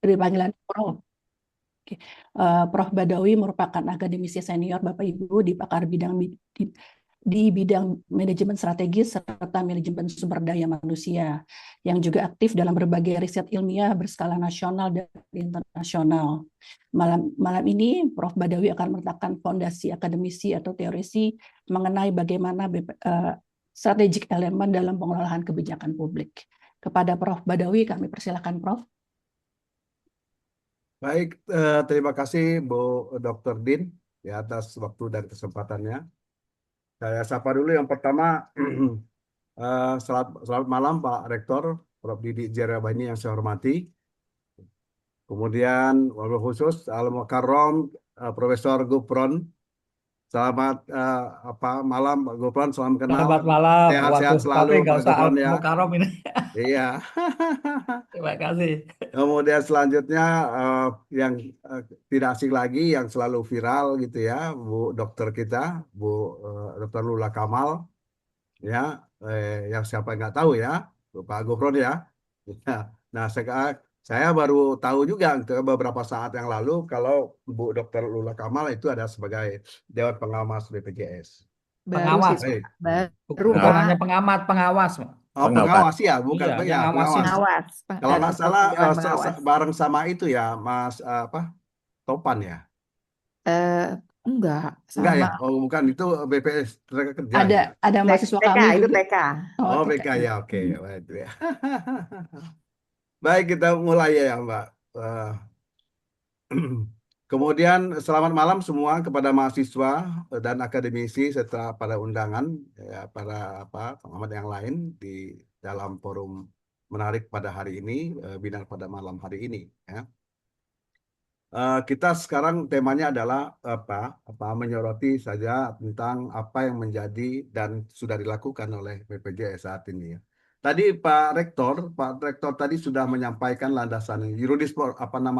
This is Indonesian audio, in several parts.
Beri panggilan Prof. Oke. Prof. Badawi merupakan akademisi senior Bapak Ibu di bidang manajemen strategis serta manajemen sumber daya manusia yang juga aktif dalam berbagai riset ilmiah berskala nasional dan internasional. Malam ini Prof. Badawi akan meletakkan fondasi akademisi atau teorisi mengenai bagaimana strategic elemen dalam pengelolaan kebijakan publik. Kepada Prof. Badawi kami persilakan Prof. Baik, terima kasih Bu Dr. Din ya atas waktu dan kesempatannya. Saya sapa dulu yang pertama, selamat malam Pak Rektor, Prof. Didi Djariabani yang saya hormati. Kemudian wabil khusus Al Mukarrom Profesor Gufron. Selamat malam Pak Gufron, salam kenal. Selamat malam. Sehat-sehat Waduh, selalu tapi nggak Pak usah Gufron ya. Al-Mukarram ini. Iya. Terima kasih. Kemudian selanjutnya yang tidak asing lagi yang selalu viral gitu ya, Bu Dokter kita, Bu Dokter Lula Kamal, ya, yang siapa yang nggak tahu ya, Pak Gufron ya. Ya. Nah saya baru tahu juga gitu, beberapa saat yang lalu kalau Bu Dokter Lula Kamal itu ada sebagai Dewan Pengawas BPJS. Baru Pengawas, sih, Baik. baru bukan Pak. hanya pengamat, pengawas. Oh, pengawas ya, bukan Iya, ya, ngawasin. pengawas. Pengawas, Kalau nggak salah Dewan Pengawas. bareng sama itu ya, Mas Topan ya. Enggak, Enggak ya? sama Oh, bukan. Itu BPS Tenaga Kerja ya? ada mahasiswa TK, kami itu juga. TK. Oh, TK. BK ya. Oke. Wah, itu ya. Baik, kita mulai ya, Mbak. Kemudian selamat malam semua kepada mahasiswa dan akademisi serta pada undangan, ya, para pengamat yang lain di dalam forum menarik pada hari ini, binar pada malam hari ini. Ya. Kita sekarang temanya adalah menyoroti saja tentang apa yang menjadi dan sudah dilakukan oleh BPJS saat ini. Ya. Tadi Pak Rektor tadi sudah menyampaikan landasan yuridis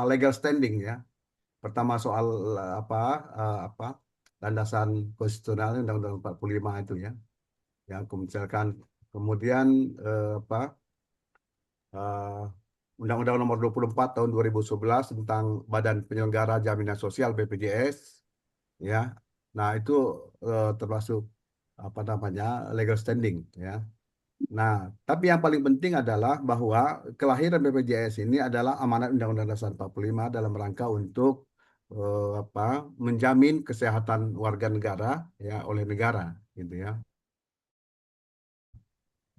legal standing ya. Pertama soal landasan konstitusional Undang-Undang 45 itu ya. Yang misalkan kemudian Undang-Undang Nomor 24 Tahun 2011 tentang Badan Penyelenggara Jaminan Sosial BPJS ya. Nah, itu termasuk legal standing ya. Nah, tapi yang paling penting adalah bahwa kelahiran BPJS ini adalah amanat Undang-Undang Dasar 45 dalam rangka untuk menjamin kesehatan warga negara ya oleh negara gitu ya.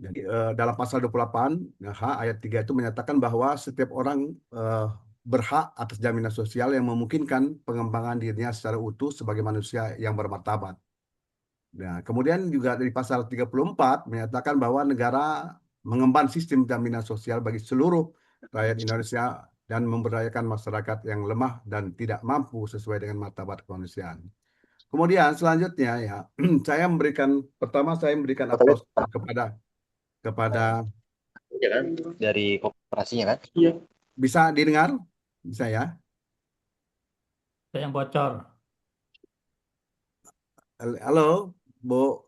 Jadi dalam pasal 28 H ayat 3 itu menyatakan bahwa setiap orang berhak atas jaminan sosial yang memungkinkan pengembangan dirinya secara utuh sebagai manusia yang bermartabat. Nah, kemudian juga dari pasal 34 menyatakan bahwa negara mengemban sistem jaminan sosial bagi seluruh rakyat Indonesia dan memberdayakan masyarakat yang lemah dan tidak mampu sesuai dengan martabat kemanusiaan. Kemudian selanjutnya ya, saya memberikan aplaus kepada ya kan dari koperasinya kan? Iya. Bisa didengar? Bisa ya? Saya yang bocor. Halo, Bu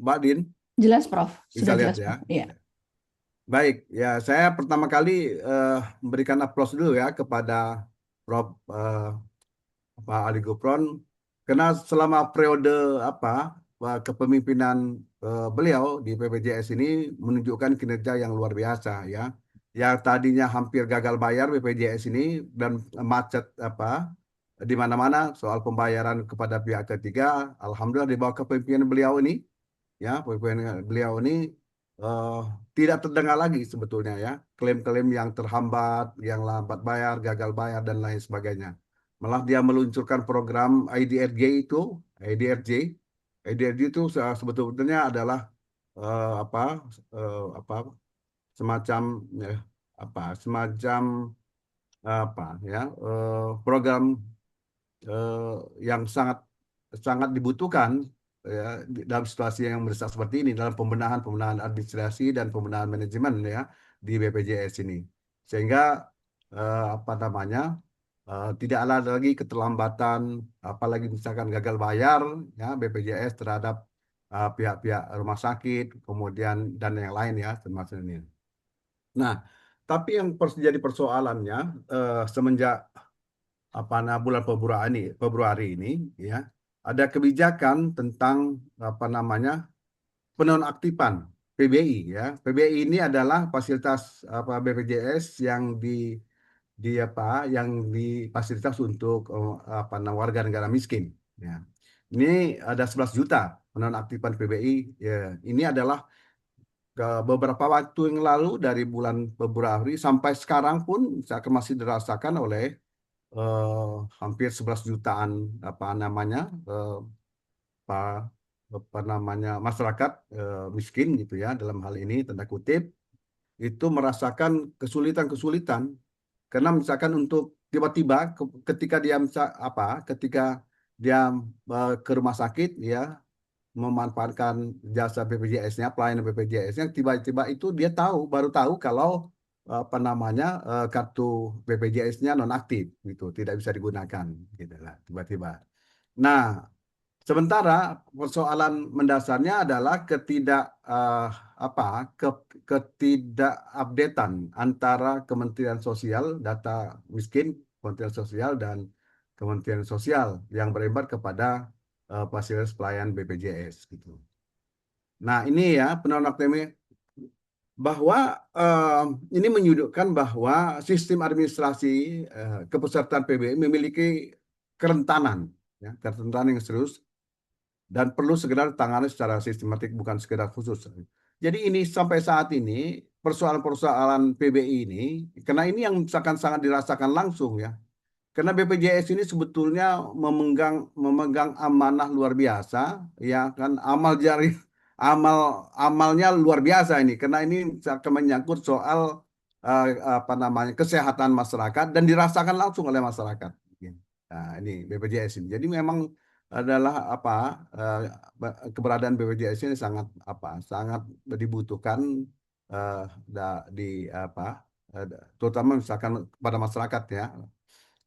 Mbak Din. Jelas, Prof. Bisa Sudah lihat jelas, ya? Prof. Iya. Baik, ya saya pertama kali memberikan aplaus dulu ya kepada Prof. Pak Ali Gufron karena selama periode kepemimpinan beliau di BPJS ini menunjukkan kinerja yang luar biasa ya. Yang tadinya hampir gagal bayar BPJS ini dan macet di mana-mana soal pembayaran kepada pihak ketiga, alhamdulillah di bawah kepemimpinan beliau ini ya, kepemimpinan beliau ini eh, tidak terdengar lagi sebetulnya ya klaim-klaim yang terhambat, yang lambat bayar, gagal bayar dan lain sebagainya. Malah dia meluncurkan program IDRJ itu, IDRJ. IDRJ itu sebetulnya adalah eh, apa semacam semacam program yang sangat sangat dibutuhkan ya dalam situasi yang mendesak seperti ini dalam pembenahan administrasi dan pembenahan manajemen ya di BPJS ini sehingga tidak ada lagi keterlambatan apalagi misalkan gagal bayar ya BPJS terhadap pihak-pihak rumah sakit kemudian dan yang lain ya termasuk ini. Nah, tapi yang jadi persoalannya semenjak bulan Februari ini ya ada kebijakan tentang penonaktifan PBI ya. PBI ini adalah fasilitas BPJS yang fasilitas untuk warga negara miskin ya. Ini ada 11 juta penonaktifan PBI ya. Ini adalah beberapa waktu yang lalu dari bulan Februari sampai sekarang pun masih dirasakan oleh hampir 11 jutaan eh, apa masyarakat miskin gitu ya, dalam hal ini tanda kutip, itu merasakan kesulitan karena misalkan untuk tiba-tiba ketika dia ke rumah sakit ya, memanfaatkan jasa BPJS-nya, pelayanan BPJS-nya, tiba-tiba itu dia baru tahu kalau kartu BPJS-nya nonaktif gitu, tidak bisa digunakan gitu lah tiba-tiba. Nah, sementara persoalan mendasarnya adalah ketidakupdatean antara Kementerian Sosial, data miskin Kementerian Sosial dan Kementerian Sosial yang berimbat kepada fasilitas pelayanan BPJS gitu. Nah, ini ya penonaktifan bahwa ini menyudutkan bahwa sistem administrasi kepesertaan PBI memiliki kerentanan yang serius dan perlu segera ditangani secara sistematik, bukan sekedar khusus. Jadi ini sampai saat ini persoalan-persoalan PBI ini, karena ini yang misalkan sangat dirasakan langsung ya. Karena BPJS ini sebetulnya memegang amanah luar biasa, ya kan, amalnya luar biasa ini, karena ini akan menyangkut soal kesehatan masyarakat dan dirasakan langsung oleh masyarakat. Nah, ini BPJS ini. Jadi memang adalah keberadaan BPJS ini sangat dibutuhkan eh, terutama misalkan pada masyarakat ya,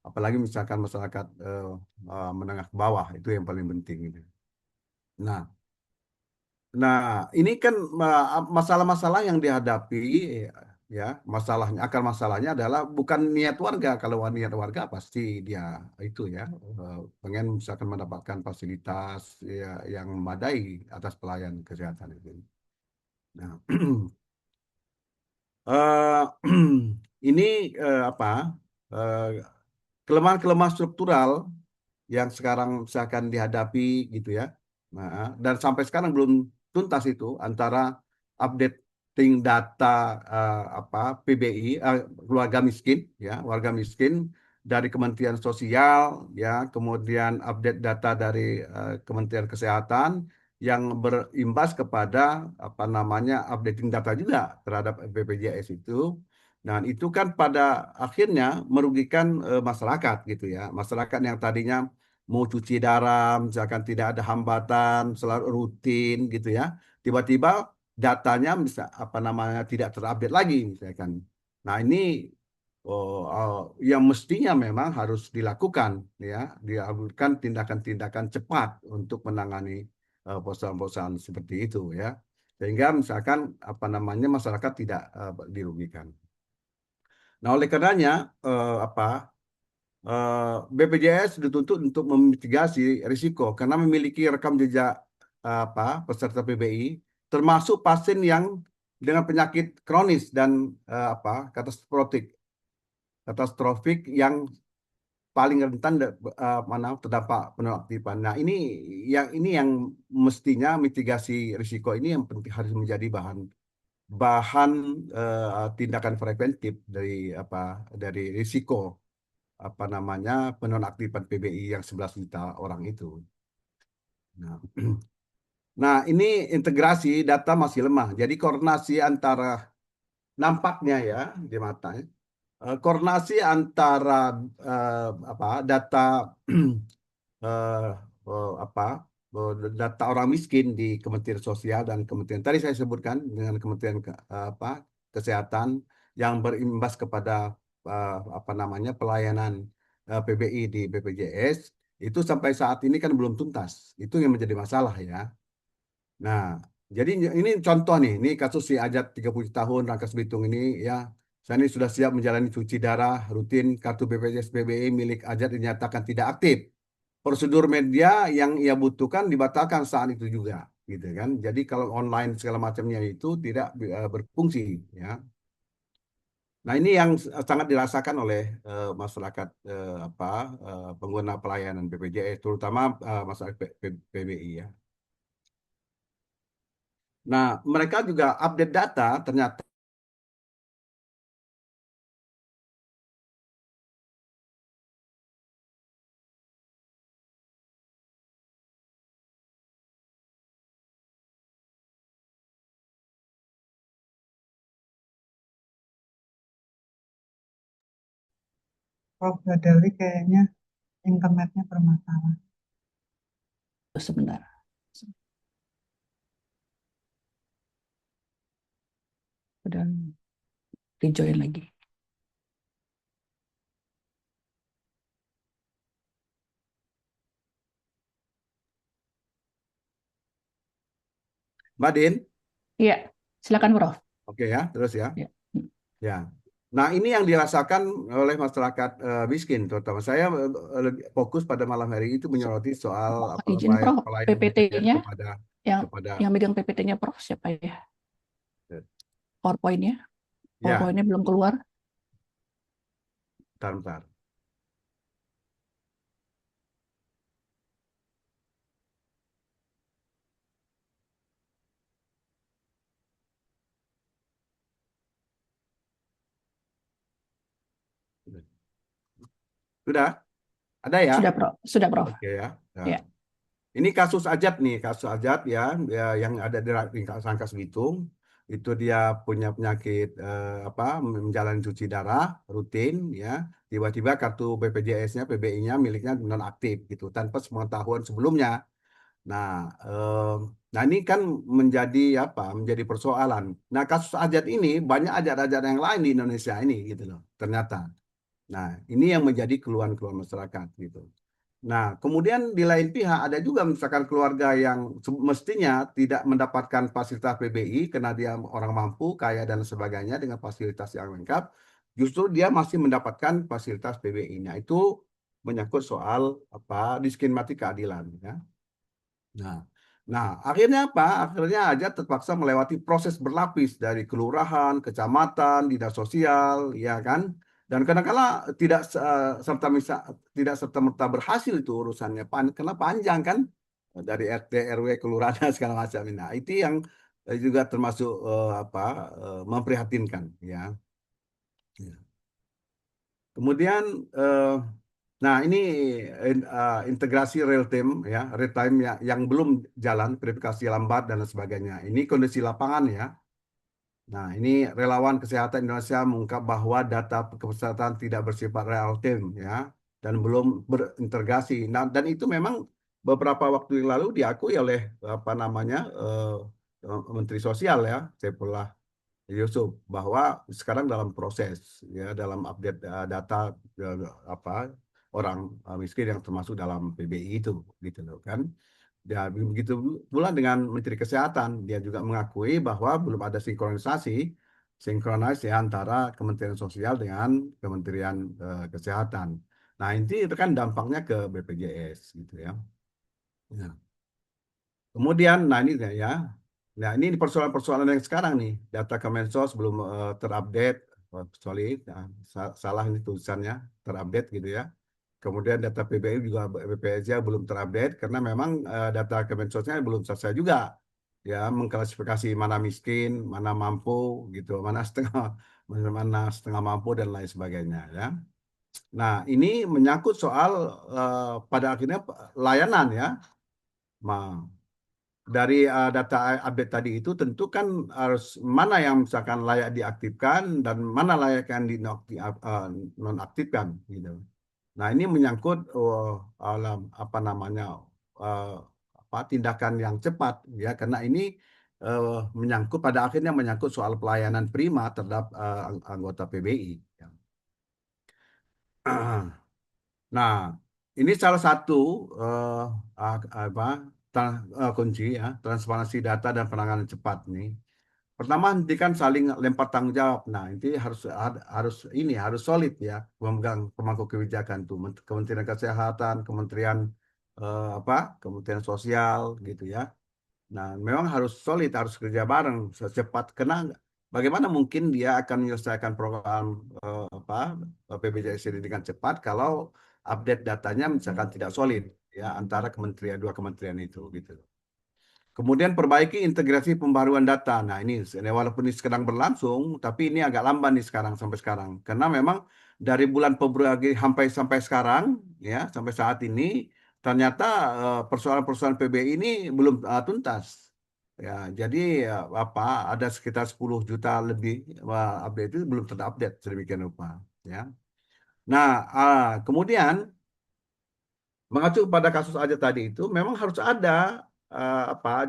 apalagi misalkan masyarakat menengah ke bawah, itu yang paling penting gitu. Nah, ini kan masalah-masalah yang dihadapi ya, akar masalahnya adalah bukan niat warga. Kalau niat warga pasti dia itu ya pengen misalkan mendapatkan fasilitas ya, yang memadai atas pelayanan kesehatan itu. Nah, ini kelemahan-kelemahan struktural yang sekarang misalkan dihadapi gitu ya. Nah, dan sampai sekarang belum tuntas itu antara updating data PBI keluarga miskin ya, warga miskin dari Kementerian Sosial ya, kemudian update data dari Kementerian Kesehatan yang berimbas kepada updating data juga terhadap BPJS itu. Nah, itu kan pada akhirnya merugikan masyarakat gitu ya. Masyarakat yang tadinya mau cuci darah, misalkan tidak ada hambatan, selalu rutin gitu ya. Tiba-tiba datanya tidak terupdate lagi misalkan. Nah, ini yang mestinya memang harus dilakukan ya, dilakukan tindakan-tindakan cepat untuk menangani persoalan-persoalan seperti itu ya. Sehingga misalkan masyarakat tidak dirugikan. Nah, oleh karenanya BPJS dituntut untuk memitigasi risiko karena memiliki rekam jejak peserta PBI, termasuk pasien yang dengan penyakit kronis dan katastrofik yang paling rentan terdampak penonaktifan. Nah, ini yang mestinya mitigasi risiko ini yang penting harus menjadi bahan tindakan preventif dari risiko penonaktifan PBI yang 11 juta orang itu. Nah, nah, ini integrasi data masih lemah. Jadi koordinasi antara nampaknya ya di mata koordinasi antara data eh, data orang miskin di Kementerian Sosial dan Kementerian tadi saya sebutkan dengan Kementerian Kesehatan yang berimbas kepada pelayanan PBI di BPJS itu sampai saat ini kan belum tuntas. Itu yang menjadi masalah ya. Nah, jadi ini contoh nih, ini kasus si Ajat 30 tahun Rangkas Bitung ini ya, Saya ini sudah siap menjalani cuci darah rutin, kartu BPJS PBI milik Ajat dinyatakan tidak aktif. Prosedur media yang ia butuhkan dibatalkan saat itu juga, gitu kan. Jadi kalau online segala macamnya itu tidak berfungsi, ya. Nah, ini yang sangat dirasakan oleh masyarakat pengguna pelayanan BPJS, terutama masyarakat PBI, ya. Nah, mereka juga update data ternyata Prof. Gadali kayaknya internetnya bermasalah. Sebentar. Udah rejoin lagi. Mbak Din, Iya, silakan Prof. oke ya, terus ya. Ya. Ya. Nah, ini yang dirasakan oleh masyarakat miskin, terutama saya lebih fokus pada malam hari itu menyoroti soal Izin Prof, pelayanan PPT-nya kepada yang kepada megang PPT-nya Prof siapa ya? PowerPoint-nya? ya, PowerPoint-nya belum keluar. bentar. Sudah? Ada ya? Sudah Prof. Sudah Prof. Oke ya. Nah, Ya. ini kasus Ajat nih, kasus Ajat ya, yang ada di Rangkas Bitung. Itu dia punya penyakit menjalani cuci darah rutin ya. Tiba-tiba kartu BPJS-nya, PBI-nya miliknya nonaktif gitu tanpa sepengetahuan sebelumnya. Nah, nah ini kan menjadi persoalan. Nah, kasus Ajat ini banyak Ajat-Ajat yang lain di Indonesia ini gitu loh, ternyata. Nah, ini yang menjadi keluhan-keluhan masyarakat gitu. Nah, kemudian di lain pihak ada juga misalkan keluarga yang mestinya tidak mendapatkan fasilitas PBI karena dia orang mampu, kaya dan sebagainya dengan fasilitas yang lengkap, justru dia masih mendapatkan fasilitas PBI. Nah, itu menyangkut soal diskriminasi keadilan, ya. Nah, akhirnya apa? Akhirnya aja terpaksa melewati proses berlapis dari kelurahan, kecamatan, dinas sosial, ya kan? Dan kadang-kala tidak serta merta berhasil itu urusannya, karena panjang kan dari RT, RW, kelurahan dan segala macam. Nah, itu yang juga termasuk memprihatinkan, ya. Ya. Kemudian nah, ini integrasi real time ya, yang belum jalan, verifikasi lambat dan lain sebagainya. Ini kondisi lapangan ya. Nah, ini relawan kesehatan Indonesia mengungkap bahwa data kesehatan tidak bersifat real time ya, dan belum berintegrasi. Nah, dan itu memang beberapa waktu yang lalu diakui oleh Menteri Sosial ya, Saifullah Yusuf, bahwa sekarang dalam proses ya, dalam update data apa orang miskin yang termasuk dalam PBI itu gitu loh kan. Dan begitu pula dengan Menteri Kesehatan, dia juga mengakui bahwa belum ada sinkronisasi antara Kementerian Sosial dengan Kementerian Kesehatan. Nah, itu kan dampaknya ke BPJS gitu ya. Ya. Kemudian, nah ini ya, nah ini persoalan-persoalan yang sekarang nih, data Kemensos belum terupdate, sorry, nah, salah ini tulisannya, terupdate gitu ya. Kemudian data PBI juga BPJS belum terupdate karena memang data Kemensosnya belum selesai juga, ya mengklasifikasi mana miskin, mana mampu gitu, mana setengah mampu dan lain sebagainya ya. Nah ini menyangkut soal pada akhirnya layanan ya. Dari data update tadi itu tentu kan harus mana yang misalkan layak diaktifkan dan mana layak yang dinonaktifkan gitu. Nah, ini menyangkut uh, tindakan yang cepat ya, karena ini menyangkut pada akhirnya menyangkut soal pelayanan prima terhadap anggota PBI ya. Nah, ini salah satu uh, uh, apa kunci ya, transparansi data dan penanganan cepat nih. pertama hentikan saling lempar tanggung jawab. Nah, ini harus solid ya pemegang pemangku kebijakan tuh Kementerian Kesehatan, Kementerian Kementerian Sosial gitu ya. Nah, memang harus solid, harus kerja bareng secepat kena. Bagaimana mungkin dia akan menyelesaikan program PBJS ini dengan cepat kalau update datanya misalkan tidak solid ya antara dua kementerian itu gitu. Kemudian perbaiki integrasi pembaruan data. Nah, ini walaupun ini sedang berlangsung, tapi ini agak lamban nih sampai sekarang. Karena memang dari bulan Februari sampai sekarang, ya, sampai saat ini, ternyata persoalan-persoalan PBI ini belum tuntas. Ya, jadi ada sekitar 10 juta lebih update itu belum terupdate sedemikian rupa. Ya. Nah, kemudian mengacu pada kasus aja tadi itu memang harus ada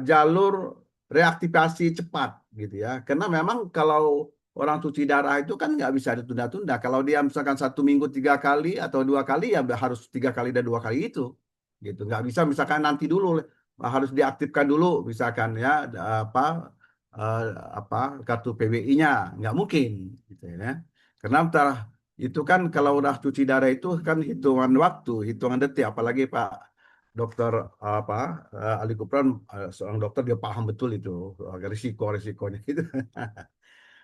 jalur reaktivasi cepat gitu ya karena memang kalau orang cuci darah itu kan nggak bisa ditunda-tunda kalau dia misalkan 1 minggu 3 kali atau 2 kali ya harus 3 kali dan 2 kali itu gitu nggak bisa misalkan nanti dulu harus diaktifkan dulu misalkan ya apa eh, kartu PBI-nya nggak mungkin gitu ya karena itu kan kalau udah cuci darah itu kan hitungan waktu, hitungan detik, apalagi Pak Dokter Ali Gufron, seorang dokter dia paham betul itu risikonya itu.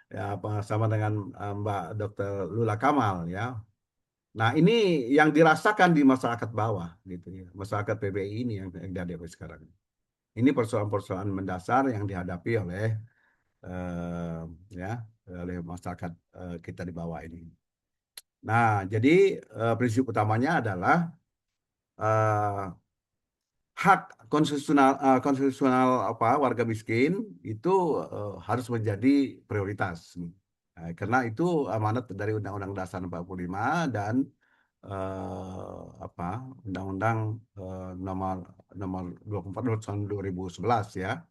Ya apa sama dengan Mbak Dokter Lula Kamal ya. Nah ini yang dirasakan di masyarakat bawah gitu ya, masyarakat PBI ini yang dihadapi sekarang. Ini persoalan-persoalan mendasar yang dihadapi oleh eh, ya oleh masyarakat kita di bawah ini. Nah, jadi prinsip utamanya adalah eh, hak konstitusional warga miskin itu harus menjadi prioritas. Karena itu amanat dari Undang-Undang Dasar 45 dan Undang-Undang nomor nomor 24 tahun 2011 ya.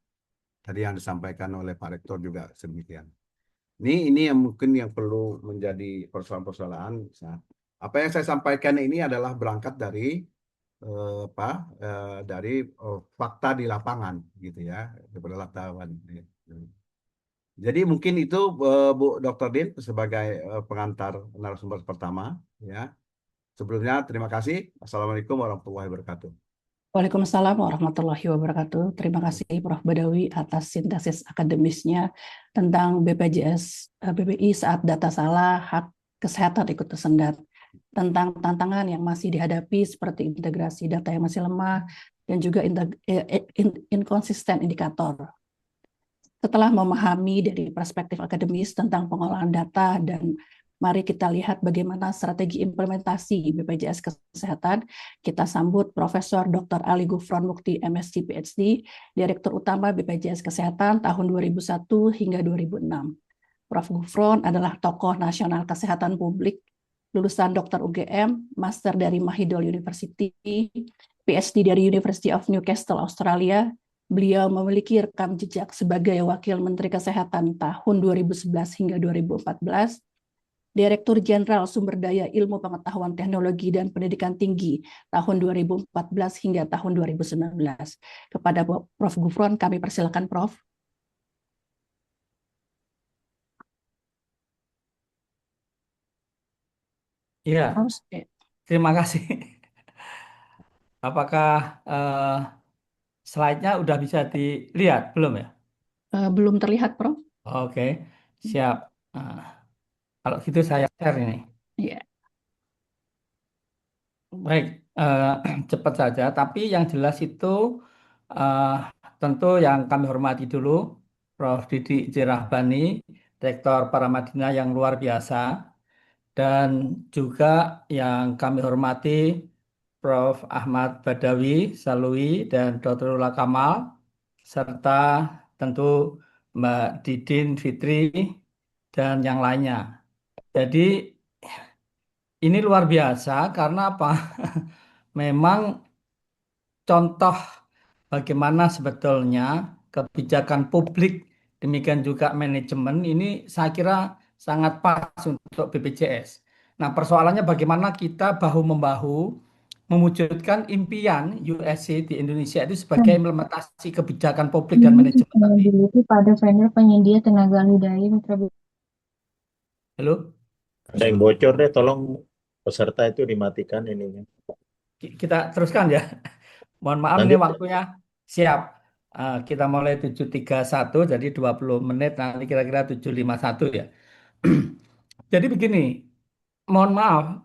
Tadi yang disampaikan oleh Pak Rektor juga sedemikian. Ini yang mungkin yang perlu menjadi persoalan-persoalan. Apa yang saya sampaikan ini adalah berangkat dari fakta di lapangan gitu ya, pengetahuan. Jadi mungkin itu Bu Dr. Din sebagai pengantar narasumber pertama ya. Sebelumnya terima kasih. Assalamualaikum warahmatullahi wabarakatuh. Waalaikumsalam warahmatullahi wabarakatuh. Terima kasih Prof. Badawi atas sintesis akademisnya tentang BPJS BPI saat data salah, hak kesehatan ikut tersendat, tentang tantangan yang masih dihadapi seperti integrasi data yang masih lemah dan juga inkonsisten indikator. Setelah memahami dari perspektif akademis tentang pengolahan data dan mari kita lihat bagaimana strategi implementasi BPJS Kesehatan. Kita sambut Profesor Dr. Ali Gufron Mukti, MSc PhD, Direktur Utama BPJS Kesehatan tahun 2001 hingga 2006. Prof. Gufron adalah tokoh nasional kesehatan publik, lulusan Dr. UGM, Master dari Mahidol University, PhD dari University of Newcastle, Australia. Beliau memiliki rekam jejak sebagai Wakil Menteri Kesehatan tahun 2011 hingga 2014, Direktur Jenderal Sumber Daya Ilmu Pengetahuan Teknologi dan Pendidikan Tinggi tahun 2014 hingga tahun 2019. Kepada Prof. Gufron, kami persilakan Prof. Iya, terima kasih. Apakah slide-nya udah bisa dilihat? Belum ya? Belum terlihat, Prof. Oke, siap. Kalau gitu saya share ini. Iya. Baik, cepat saja. Tapi yang jelas itu eh, tentu yang kami hormati dulu, Prof. Didik J. Rahbani, Rektor Paramadina yang luar biasa, dan juga yang kami hormati Prof. Ahmad Badawi, Salui, dan Dr. Lula Kamal, serta tentu Mbak Didin Fitri, dan yang lainnya. Jadi ini luar biasa karena apa? Memang contoh bagaimana sebetulnya kebijakan publik, demikian juga manajemen ini saya kira sangat pas untuk BPJS. Nah, persoalannya bagaimana kita bahu-membahu mewujudkan impian USC di Indonesia itu sebagai implementasi kebijakan publik dan Ini manajemen tadi. sustainability pada vendor penyedia tenaga ahli daya mitra. Halo, Ada yang bocor deh, tolong peserta itu dimatikan ininya. kita teruskan ya. Mohon maaf Nanti ini waktunya siap. Kita mulai 7.31 jadi 20 menit nanti kira-kira 7.51 ya. Jadi begini, mohon maaf,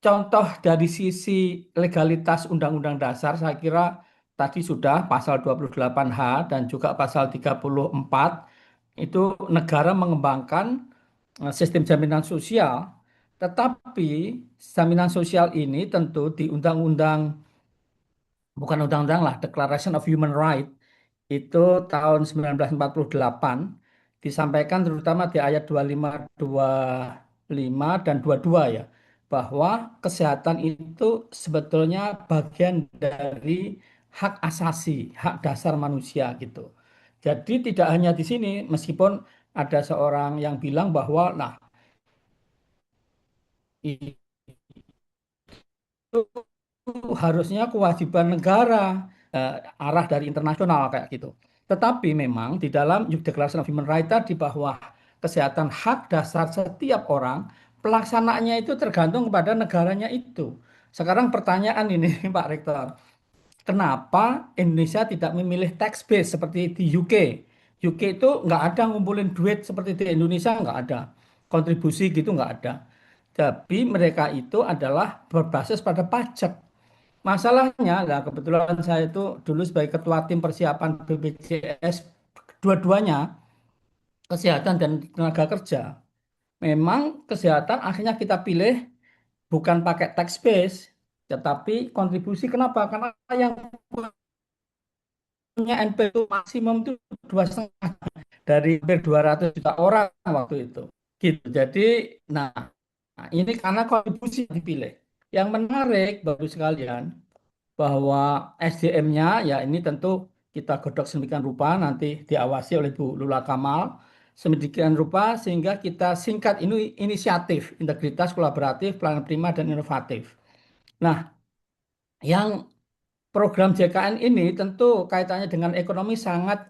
contoh dari sisi legalitas Undang-Undang Dasar saya kira tadi sudah pasal 28H dan juga pasal 34 itu negara mengembangkan sistem jaminan sosial, tetapi jaminan sosial ini tentu di undang-undang, bukan undang-undang lah, Declaration of Human Rights itu tahun 1948 disampaikan terutama di ayat 25, 25 dan 22 ya, bahwa kesehatan itu sebetulnya bagian dari hak asasi, hak dasar manusia gitu. Jadi tidak hanya di sini, meskipun ada seorang yang bilang bahwa nah itu harusnya kewajiban negara, arah dari internasional kayak gitu. Tetapi memang di dalam Declaration of Human Rights tadi bahwa kesehatan hak dasar setiap orang, pelaksanaannya itu tergantung kepada negaranya itu. Sekarang pertanyaan ini Pak Rektor, kenapa Indonesia tidak memilih tax base seperti di UK? UK itu nggak ada ngumpulin duit seperti di Indonesia, nggak ada. Kontribusi gitu nggak ada. Tapi mereka itu adalah berbasis pada pajak. Masalahnya, nah kebetulan saya itu dulu sebagai ketua tim persiapan BPJS, dua-duanya kesehatan dan tenaga kerja. Memang kesehatan akhirnya kita pilih bukan pakai tax base, tetapi kontribusi. Kenapa? Karena yang punya NP itu maksimum itu 2,5 dari hampir 200 juta orang waktu itu. Gitu. Jadi, nah ini karena kontribusi yang dipilih. Yang menarik, Bapak sekalian, bahwa SDM-nya ya ini tentu kita godok sedemikian rupa nanti diawasi oleh Bu Lula Kamal sedemikian rupa sehingga kita singkat ini inisiatif, integritas, kolaboratif, pelayanan prima dan inovatif. Nah, yang program JKN ini tentu kaitannya dengan ekonomi sangat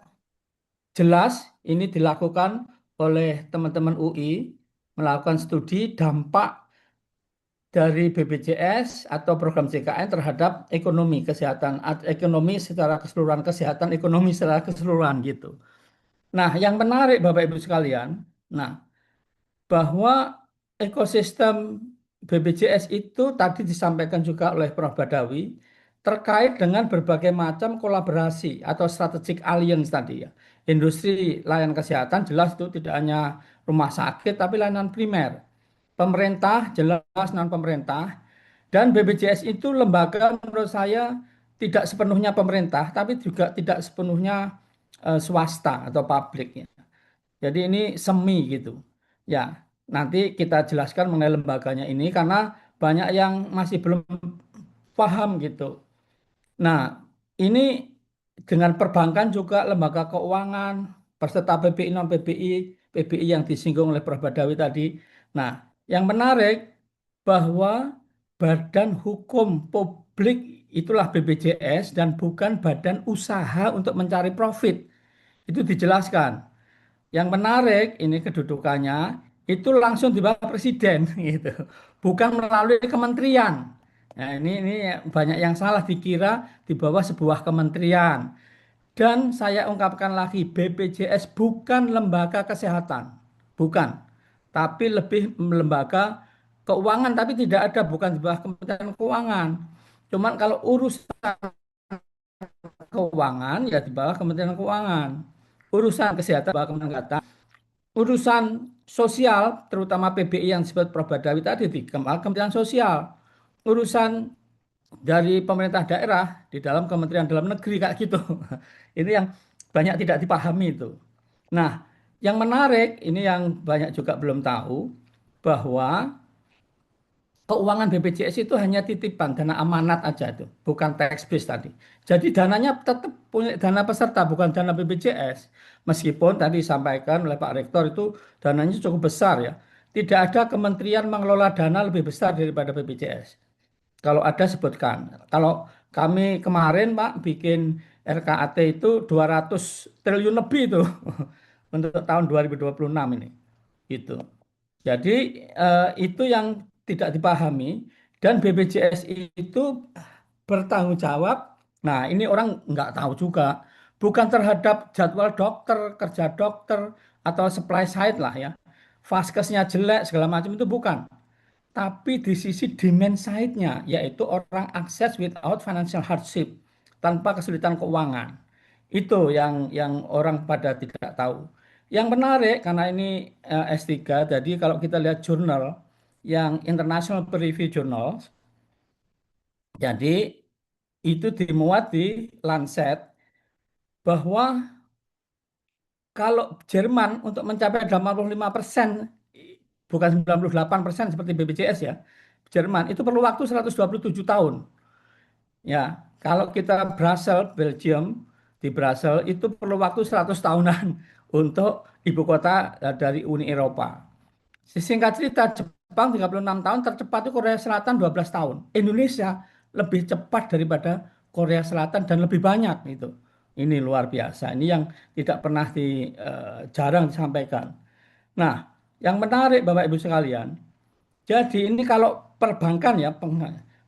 jelas. Ini dilakukan oleh teman-teman UI melakukan studi dampak dari BPJS atau program JKN terhadap ekonomi kesehatan, ekonomi secara keseluruhan, kesehatan ekonomi secara keseluruhan gitu. Nah, yang menarik Bapak Ibu sekalian, nah bahwa ekosistem BPJS itu tadi disampaikan juga oleh Prof. Badawi terkait dengan berbagai macam kolaborasi atau strategic alliance tadi ya. Industri layanan kesehatan jelas itu tidak hanya rumah sakit tapi layanan primer. Pemerintah jelas non pemerintah dan BPJS itu lembaga menurut saya tidak sepenuhnya pemerintah tapi juga tidak sepenuhnya swasta atau publik ya. Jadi ini semi gitu. Ya, nanti kita jelaskan mengenai lembaganya ini karena banyak yang masih belum paham gitu. Nah, ini dengan perbankan juga lembaga keuangan, peserta PBI, non PBI, PBI yang disinggung oleh Prof. Badawi tadi. Nah, yang menarik bahwa badan hukum publik itulah BPJS dan bukan badan usaha untuk mencari profit. Itu dijelaskan. Yang menarik ini kedudukannya itu langsung di bawah presiden gitu, bukan melalui kementerian. Nah, ini banyak yang salah dikira di bawah sebuah kementerian. Dan saya ungkapkan lagi, BPJS bukan lembaga kesehatan, bukan, tapi lebih lembaga keuangan, tapi tidak ada, bukan di bawah Kementerian Keuangan. Cuman kalau urusan keuangan ya di bawah Kementerian Keuangan, urusan kesehatan di bawah Kementerian Kesehatan, urusan sosial terutama PBI yang disebut Prof. Badawi tadi di Kementerian Sosial, urusan dari pemerintah daerah di dalam Kementerian Dalam Negeri kayak gitu. Ini yang banyak tidak dipahami itu. Nah, yang menarik ini yang banyak juga belum tahu bahwa keuangan BPJS itu hanya titipan dana amanat aja itu, bukan tax base tadi. Jadi dananya tetap punya dana peserta, bukan dana BPJS. Meskipun tadi disampaikan oleh Pak Rektor itu dananya cukup besar ya. Tidak ada kementerian mengelola dana lebih besar daripada BPJS. Kalau ada sebutkan. Kalau kami kemarin Pak bikin RKAT itu 200 triliun lebih itu untuk tahun 2026 ini. Gitu. Jadi itu yang tidak dipahami dan BPJS itu bertanggung jawab. Nah, ini orang nggak tahu juga. Bukan terhadap jadwal dokter, kerja dokter, atau supply side lah ya. Vaskesnya jelek, segala macam itu bukan. Tapi di sisi demand side-nya, yaitu orang akses without financial hardship, tanpa kesulitan keuangan. Itu yang orang pada tidak tahu. Yang menarik, karena ini S3, jadi kalau kita lihat jurnal, yang International Peer Review Journal, jadi itu dimuat di Lancet, bahwa kalau Jerman untuk mencapai 85%, bukan 98% seperti BPJS ya, Jerman itu perlu waktu 127 tahun. Ya, kalau kita Brussels, Belgium, di Brussels itu perlu waktu 100 tahunan untuk ibu kota dari Uni Eropa. Singkat cerita, Jepang 36 tahun, tercepat itu Korea Selatan 12 tahun. Indonesia lebih cepat daripada Korea Selatan dan lebih banyak itu. Ini luar biasa. Ini yang tidak pernah jarang disampaikan. Nah, yang menarik Bapak Ibu sekalian, jadi ini kalau perbankan ya,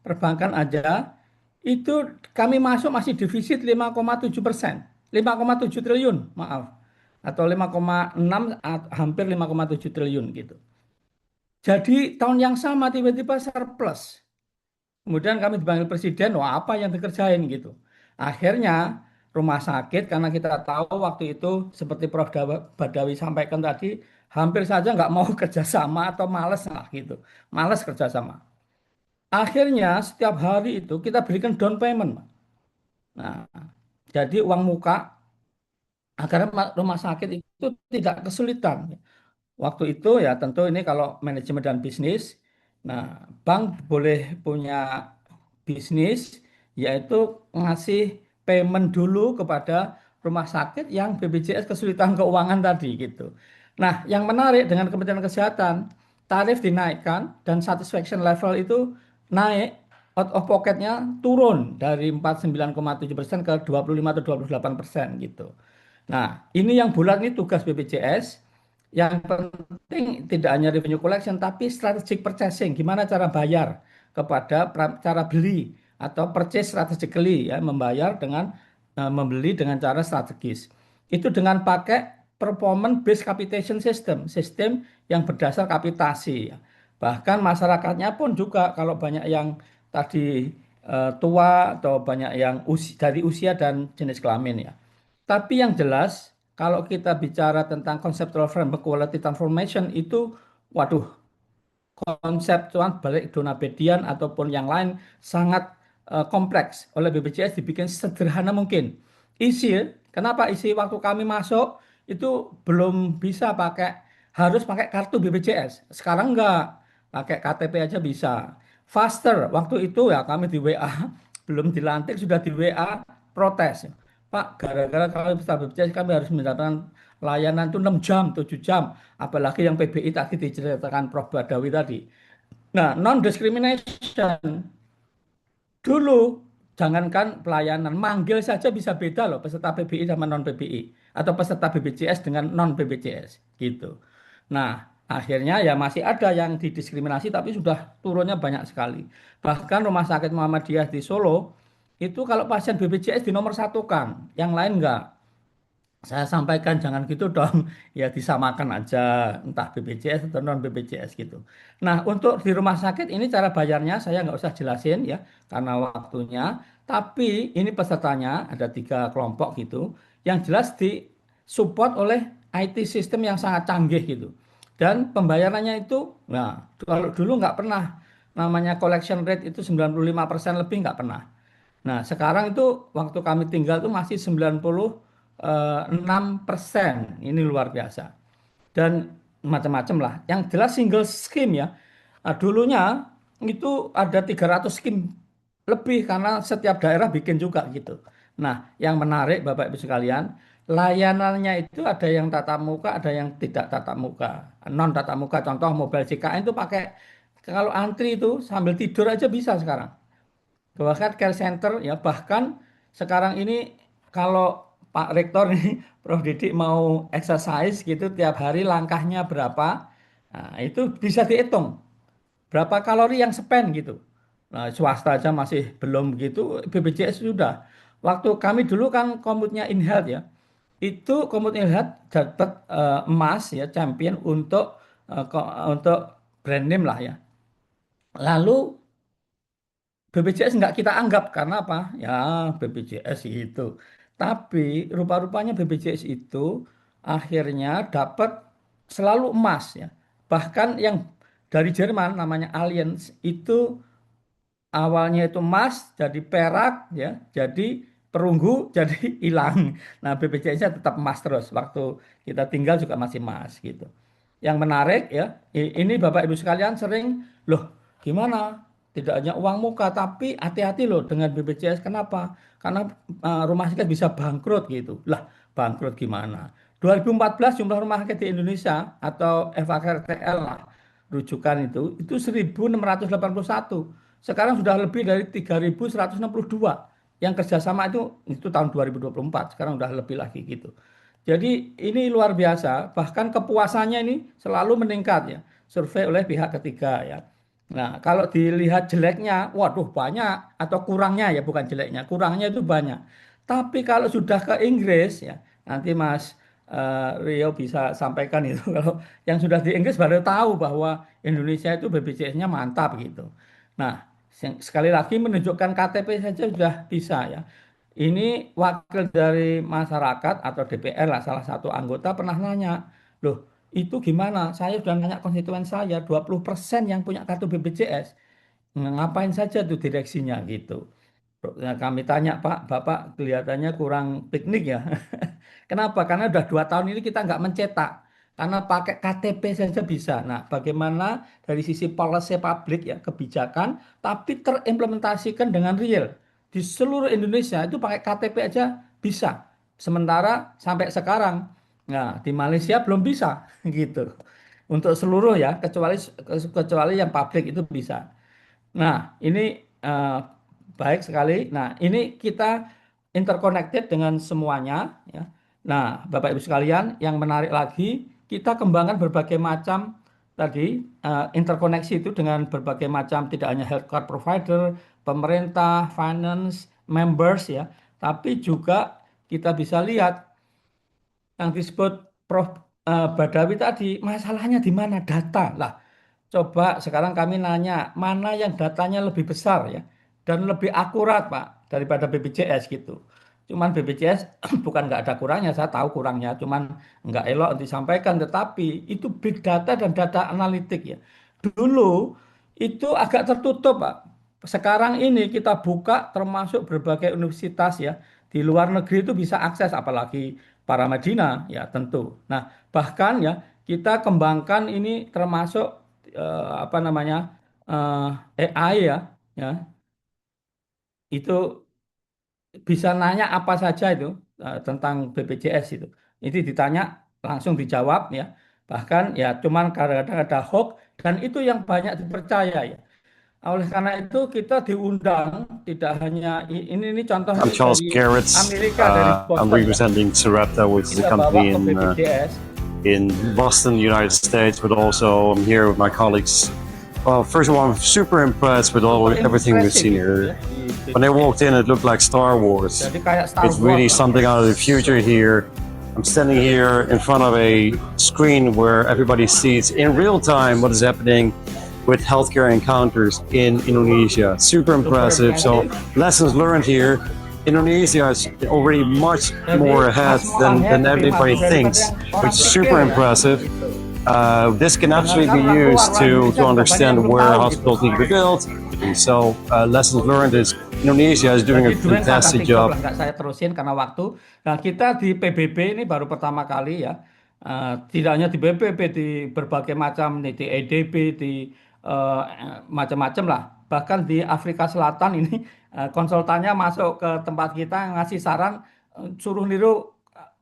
perbankan aja, itu kami masuk masih defisit 5,7%. 5,7 triliun, maaf. Atau 5,6, hampir 5,7 triliun gitu. Jadi tahun yang sama tiba-tiba surplus. Kemudian kami dipanggil presiden, wah apa yang dikerjain gitu. Akhirnya rumah sakit, karena kita tahu waktu itu seperti Prof. Badawi sampaikan tadi, hampir saja nggak mau kerjasama atau males lah gitu. Males kerjasama. Akhirnya setiap hari itu kita berikan down payment. Nah, jadi uang muka agar rumah sakit itu tidak kesulitan. Waktu itu ya tentu ini kalau manajemen dan bisnis, nah bank boleh punya bisnis yaitu ngasih payment dulu kepada rumah sakit yang BPJS kesulitan keuangan tadi gitu. Nah, yang menarik dengan Kementerian Kesehatan, tarif dinaikkan dan satisfaction level itu naik, out of pocketnya turun dari 49,7% ke 25 atau 28% gitu. Nah, ini yang bulat ini tugas BPJS. Yang penting tidak hanya revenue collection, tapi strategic purchasing. Gimana cara bayar kepada cara beli atau purchase strategically ya, membayar dengan membeli dengan cara strategis. Itu dengan pakai performance based capitation system, sistem yang berdasar kapitasi. Bahkan masyarakatnya pun juga kalau banyak yang tadi tua atau banyak yang dari usia dan jenis kelamin ya. Tapi yang jelas, kalau kita bicara tentang conceptual framework quality transformation itu, waduh, konsep cuan balik Donabedian ataupun yang lain sangat kompleks. Oleh BPJS dibikin sederhana mungkin. Kenapa isi waktu kami masuk itu belum bisa harus pakai kartu BPJS. Sekarang enggak, pakai KTP aja bisa. Faster, waktu itu ya kami di WA, belum dilantik sudah di WA protes. Pak, gara-gara kalau bisa BPJS kami harus mendapatkan layanan itu 6 jam, 7 jam. Apalagi yang PBI tadi diceritakan Prof. Badawi tadi. Nah, non-discrimination. Dulu, jangankan pelayanan, manggil saja bisa beda loh peserta PBI sama non-PBI. Atau peserta BPJS dengan non-BPJS. Gitu. Nah, akhirnya ya masih ada yang didiskriminasi tapi sudah turunnya banyak sekali. Bahkan Rumah Sakit Muhammadiyah di Solo, itu kalau pasien BPJS di nomor satukan, yang lain enggak. Saya sampaikan jangan gitu dong, ya disamakan aja entah BPJS atau non BPJS gitu. Nah untuk di rumah sakit ini cara bayarnya saya nggak usah jelasin ya karena waktunya. Tapi ini pesertanya ada 3 kelompok gitu, yang jelas disupport oleh IT sistem yang sangat canggih gitu. Dan pembayarannya itu, nah kalau dulu nggak pernah namanya collection rate itu 95% lebih nggak pernah. Nah, sekarang itu waktu kami tinggal itu masih 96%. Ini luar biasa. Dan macam-macam lah. Yang jelas single scheme ya. Nah, dulunya itu ada 300 scheme lebih karena setiap daerah bikin juga gitu. Nah, yang menarik Bapak Ibu sekalian, layanannya itu ada yang tatap muka, ada yang tidak tatap muka. Non tatap muka, contoh mobil JKN itu pakai, kalau antri itu sambil tidur aja bisa sekarang. bahkan care center ya, bahkan sekarang ini kalau Pak Rektor ini Prof Didik mau exercise gitu tiap hari langkahnya berapa, nah, itu bisa dihitung berapa kalori yang spend gitu. Nah, swasta aja masih belum gitu, BPJS sudah. Waktu kami dulu kan komutnya InHealth ya, itu komut InHealth dapat emas ya, champion untuk brand name lah ya. Lalu BPJS nggak kita anggap karena apa? Ya BPJS itu. Tapi rupa-rupanya BPJS itu akhirnya dapat selalu emas ya. Bahkan yang dari Jerman namanya Allianz itu awalnya itu emas jadi perak ya, jadi perunggu jadi hilang. Nah BPJS-nya tetap emas terus. Waktu kita tinggal juga masih emas gitu. Yang menarik ya, ini Bapak Ibu sekalian sering, loh gimana? Tidak hanya uang muka, tapi hati-hati loh dengan BPJS. Kenapa? Karena rumah sakit bisa bangkrut gitu. Lah, bangkrut gimana? 2014 jumlah rumah sakit di Indonesia atau FAKRTL lah, rujukan itu 1.681. Sekarang sudah lebih dari 3.162. Yang kerjasama itu tahun 2024, sekarang udah lebih lagi gitu. Jadi ini luar biasa, bahkan kepuasannya ini selalu meningkat ya, survei oleh pihak ketiga ya. Nah, kalau dilihat jeleknya, waduh banyak, atau kurangnya ya, bukan jeleknya, kurangnya itu banyak. Tapi kalau sudah ke Inggris ya, nanti Mas Rio bisa sampaikan itu. Kalau yang sudah di Inggris baru tahu bahwa Indonesia itu BPJS-nya mantap gitu. Nah, sekali lagi menunjukkan KTP saja sudah bisa ya. Ini wakil dari masyarakat atau DPR lah, salah satu anggota pernah nanya, loh itu gimana? Saya sudah nanya konstituen saya, 20% yang punya kartu BPJS. Ngapain saja tuh direksinya gitu. Nah, kami tanya, Pak, Bapak kelihatannya kurang piknik ya. Kenapa? Karena udah 2 tahun ini kita nggak mencetak. Karena pakai KTP saja bisa. Nah, bagaimana dari sisi policy publik ya, kebijakan, tapi terimplementasikan dengan real. Di seluruh Indonesia itu pakai KTP aja bisa. Sementara sampai sekarang, nah di Malaysia belum bisa gitu. Untuk seluruh ya, kecuali yang publik itu bisa. Nah, ini baik sekali. Nah, ini kita interconnected dengan semuanya ya. Nah, Bapak Ibu sekalian, yang menarik lagi, kita kembangkan berbagai macam tadi interkoneksi itu dengan berbagai macam, tidak hanya healthcare provider, pemerintah, finance, members ya, tapi juga kita bisa lihat yang disebut Prof. Badawi tadi, masalahnya di mana? Data. Lah, coba sekarang kami nanya, mana yang datanya lebih besar ya dan lebih akurat Pak daripada BPJS gitu. Cuman BPJS bukan nggak ada kurangnya, saya tahu kurangnya, cuman nggak elok disampaikan, tetapi itu big data dan data analitik ya. Dulu itu agak tertutup Pak. Sekarang ini kita buka termasuk berbagai universitas ya di luar negeri itu bisa akses, apalagi para Madinah ya tentu. Nah bahkan ya kita kembangkan ini termasuk apa namanya AI ya itu bisa nanya apa saja itu tentang BPJS itu. Ini ditanya langsung dijawab ya. Bahkan ya cuman kadang-kadang ada hoax dan itu yang banyak dipercaya ya. Oleh karena itu kita diundang tidak hanya ini contoh I'm Charles dari Garrett. Amerika, dari I'm Boston ya. representing Sarepta, which is a Kita bawa company ke BPJS. in Boston, United States, but also I'm here with my colleagues. Well, first of all, I'm super impressed with everything we've seen here. When I walked in, it looked like Star Wars. Jadi kayak Star It's really Wars. something out of the future here. I'm standing here in front of a screen where everybody sees in real time what is happening with healthcare encounters in Indonesia. Super impressive. So lessons learned here. Indonesia is already much more ahead than everybody thinks, which is super impressive. This can actually be used to understand where hospitals need to be built. And so lessons learned is Indonesia is doing a fantastic job. Nggak saya terusin karena waktu. Nah kita di PBB ini baru pertama kali ya. Tidak hanya di PBB, di berbagai macam, nih, di EDB, di macam-macam lah. Bahkan di Afrika Selatan ini konsultannya masuk ke tempat kita ngasih saran suruh niru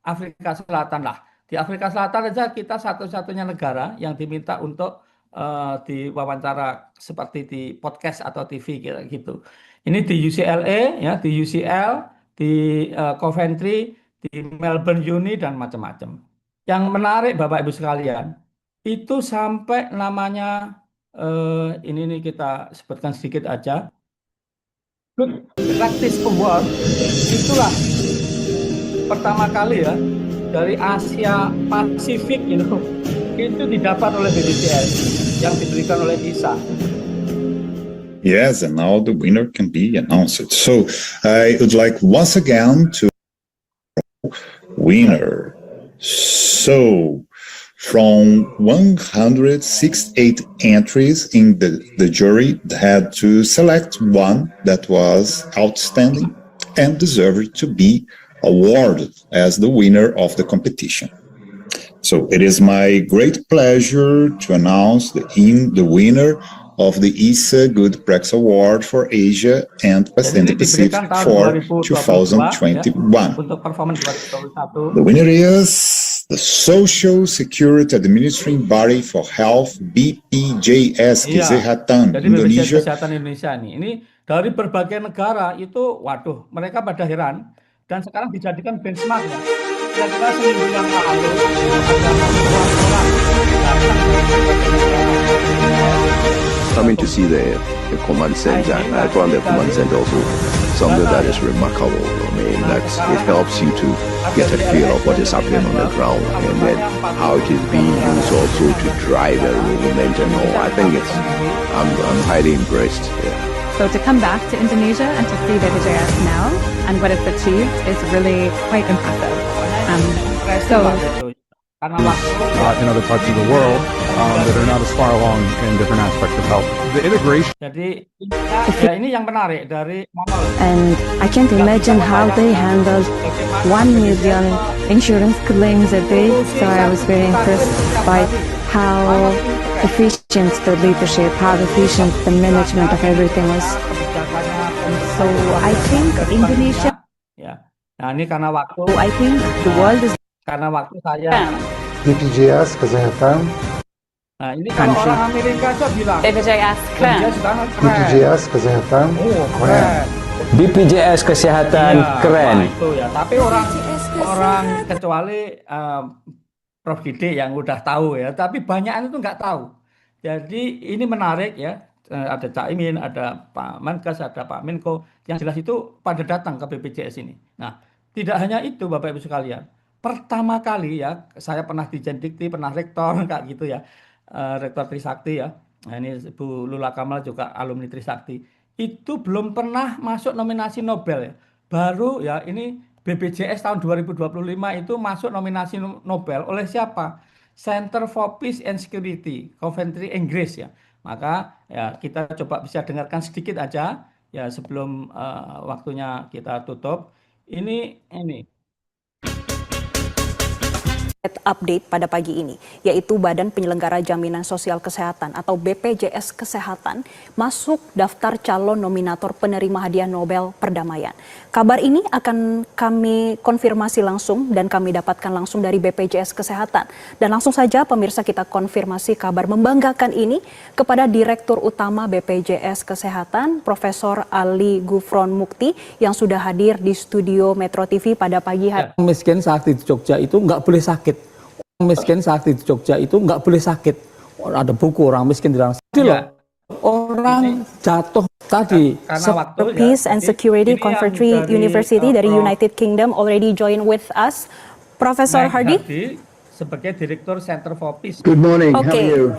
Afrika Selatan lah. Di Afrika Selatan aja kita satu-satunya negara yang diminta untuk diwawancara seperti di podcast atau TV gitu. Ini di UCLA ya, di UCL, di Coventry, di Melbourne Uni dan macam-macam. Yang menarik Bapak Ibu sekalian, itu sampai namanya ini nih kita sebutkan sedikit aja. Good Practice Award itulah pertama kali ya dari Asia Pasifik itu didapat oleh BPJS yang diberikan oleh ISA. Yes, and now the winner can be announced. So I would like once again to winner. So from 168 entries in the jury had to select one that was outstanding and deserved to be awarded as the winner of the competition. So it is my great pleasure to announce the winner of the ISA Good Practice Award for Asia and Pacific for 2021. The winner is the Social Security Administrating Body for Health BPJS Kesehatan Indonesia. Kesehatan Indonesia ini dari berbagai negara itu, waduh, mereka pada heran dan sekarang dijadikan benchmark ya. Kira-kira seminggu yang lalu coming to see the command center, and I found the command center also something that is remarkable. I mean, that it helps you to get a feel of what is happening on the ground, and then how it is being used also to drive the movement and all. I think I'm highly impressed. Yeah. So to come back to Indonesia and to see BPJS now and what it's achieved is really quite impressive. In other parts of the world that are not as far along in different aspects of health. The integration. Jadi ya ini yang menarik dari And I can't imagine how they handled 1 million insurance claims a day. So I was very impressed by how efficient the leadership, how efficient the management of everything was. So I think Indonesia. Ya. Nah ini karena waktu. I think the world is. Karena waktu saya. BPJS Kesehatan. Nah ini kalau orang Amerika aja bilang BPJS keren. BPJS Kesehatan keren. BPJS Kesehatan keren. Itu ya. Tapi orang kecuali Prof. Didi yang udah tahu ya. Tapi banyak itu nggak tahu. Jadi ini menarik ya. Ada Cak Imin, ada Pak Menkes, ada Pak Menko. Yang jelas itu pada datang ke BPJS ini. Nah tidak hanya itu Bapak Ibu sekalian. Pertama kali ya, saya pernah di Jendikti, pernah rektor kayak gitu ya, rektor Trisakti ya. Nah, ini Bu Lula Kamal juga alumni Trisakti. Itu belum pernah masuk nominasi Nobel ya. Baru ya ini BPJS tahun 2025 itu masuk nominasi Nobel oleh siapa? Center for Peace and Security, Coventry, Inggris ya. Maka ya kita coba bisa dengarkan sedikit aja ya sebelum waktunya kita tutup. Ini. Update pada pagi ini, yaitu Badan Penyelenggara Jaminan Sosial Kesehatan atau BPJS Kesehatan masuk daftar calon nominator penerima hadiah Nobel Perdamaian. Kabar ini akan kami konfirmasi langsung dan kami dapatkan langsung dari BPJS Kesehatan. Dan langsung saja pemirsa kita konfirmasi kabar membanggakan ini kepada Direktur Utama BPJS Kesehatan, Profesor Ali Gufron Mukti yang sudah hadir di studio Metro TV pada pagi hari. Miskin saat di Jogja itu nggak boleh sakit. Miskin saat di Jogja itu nggak boleh sakit. Ada buku orang miskin di dalam orang jatuh tadi. Peace and Security Coventry University dari United Kingdom already join with us. Profesor Hardy sebagai Direktur Center for Peace. Good morning. How are you?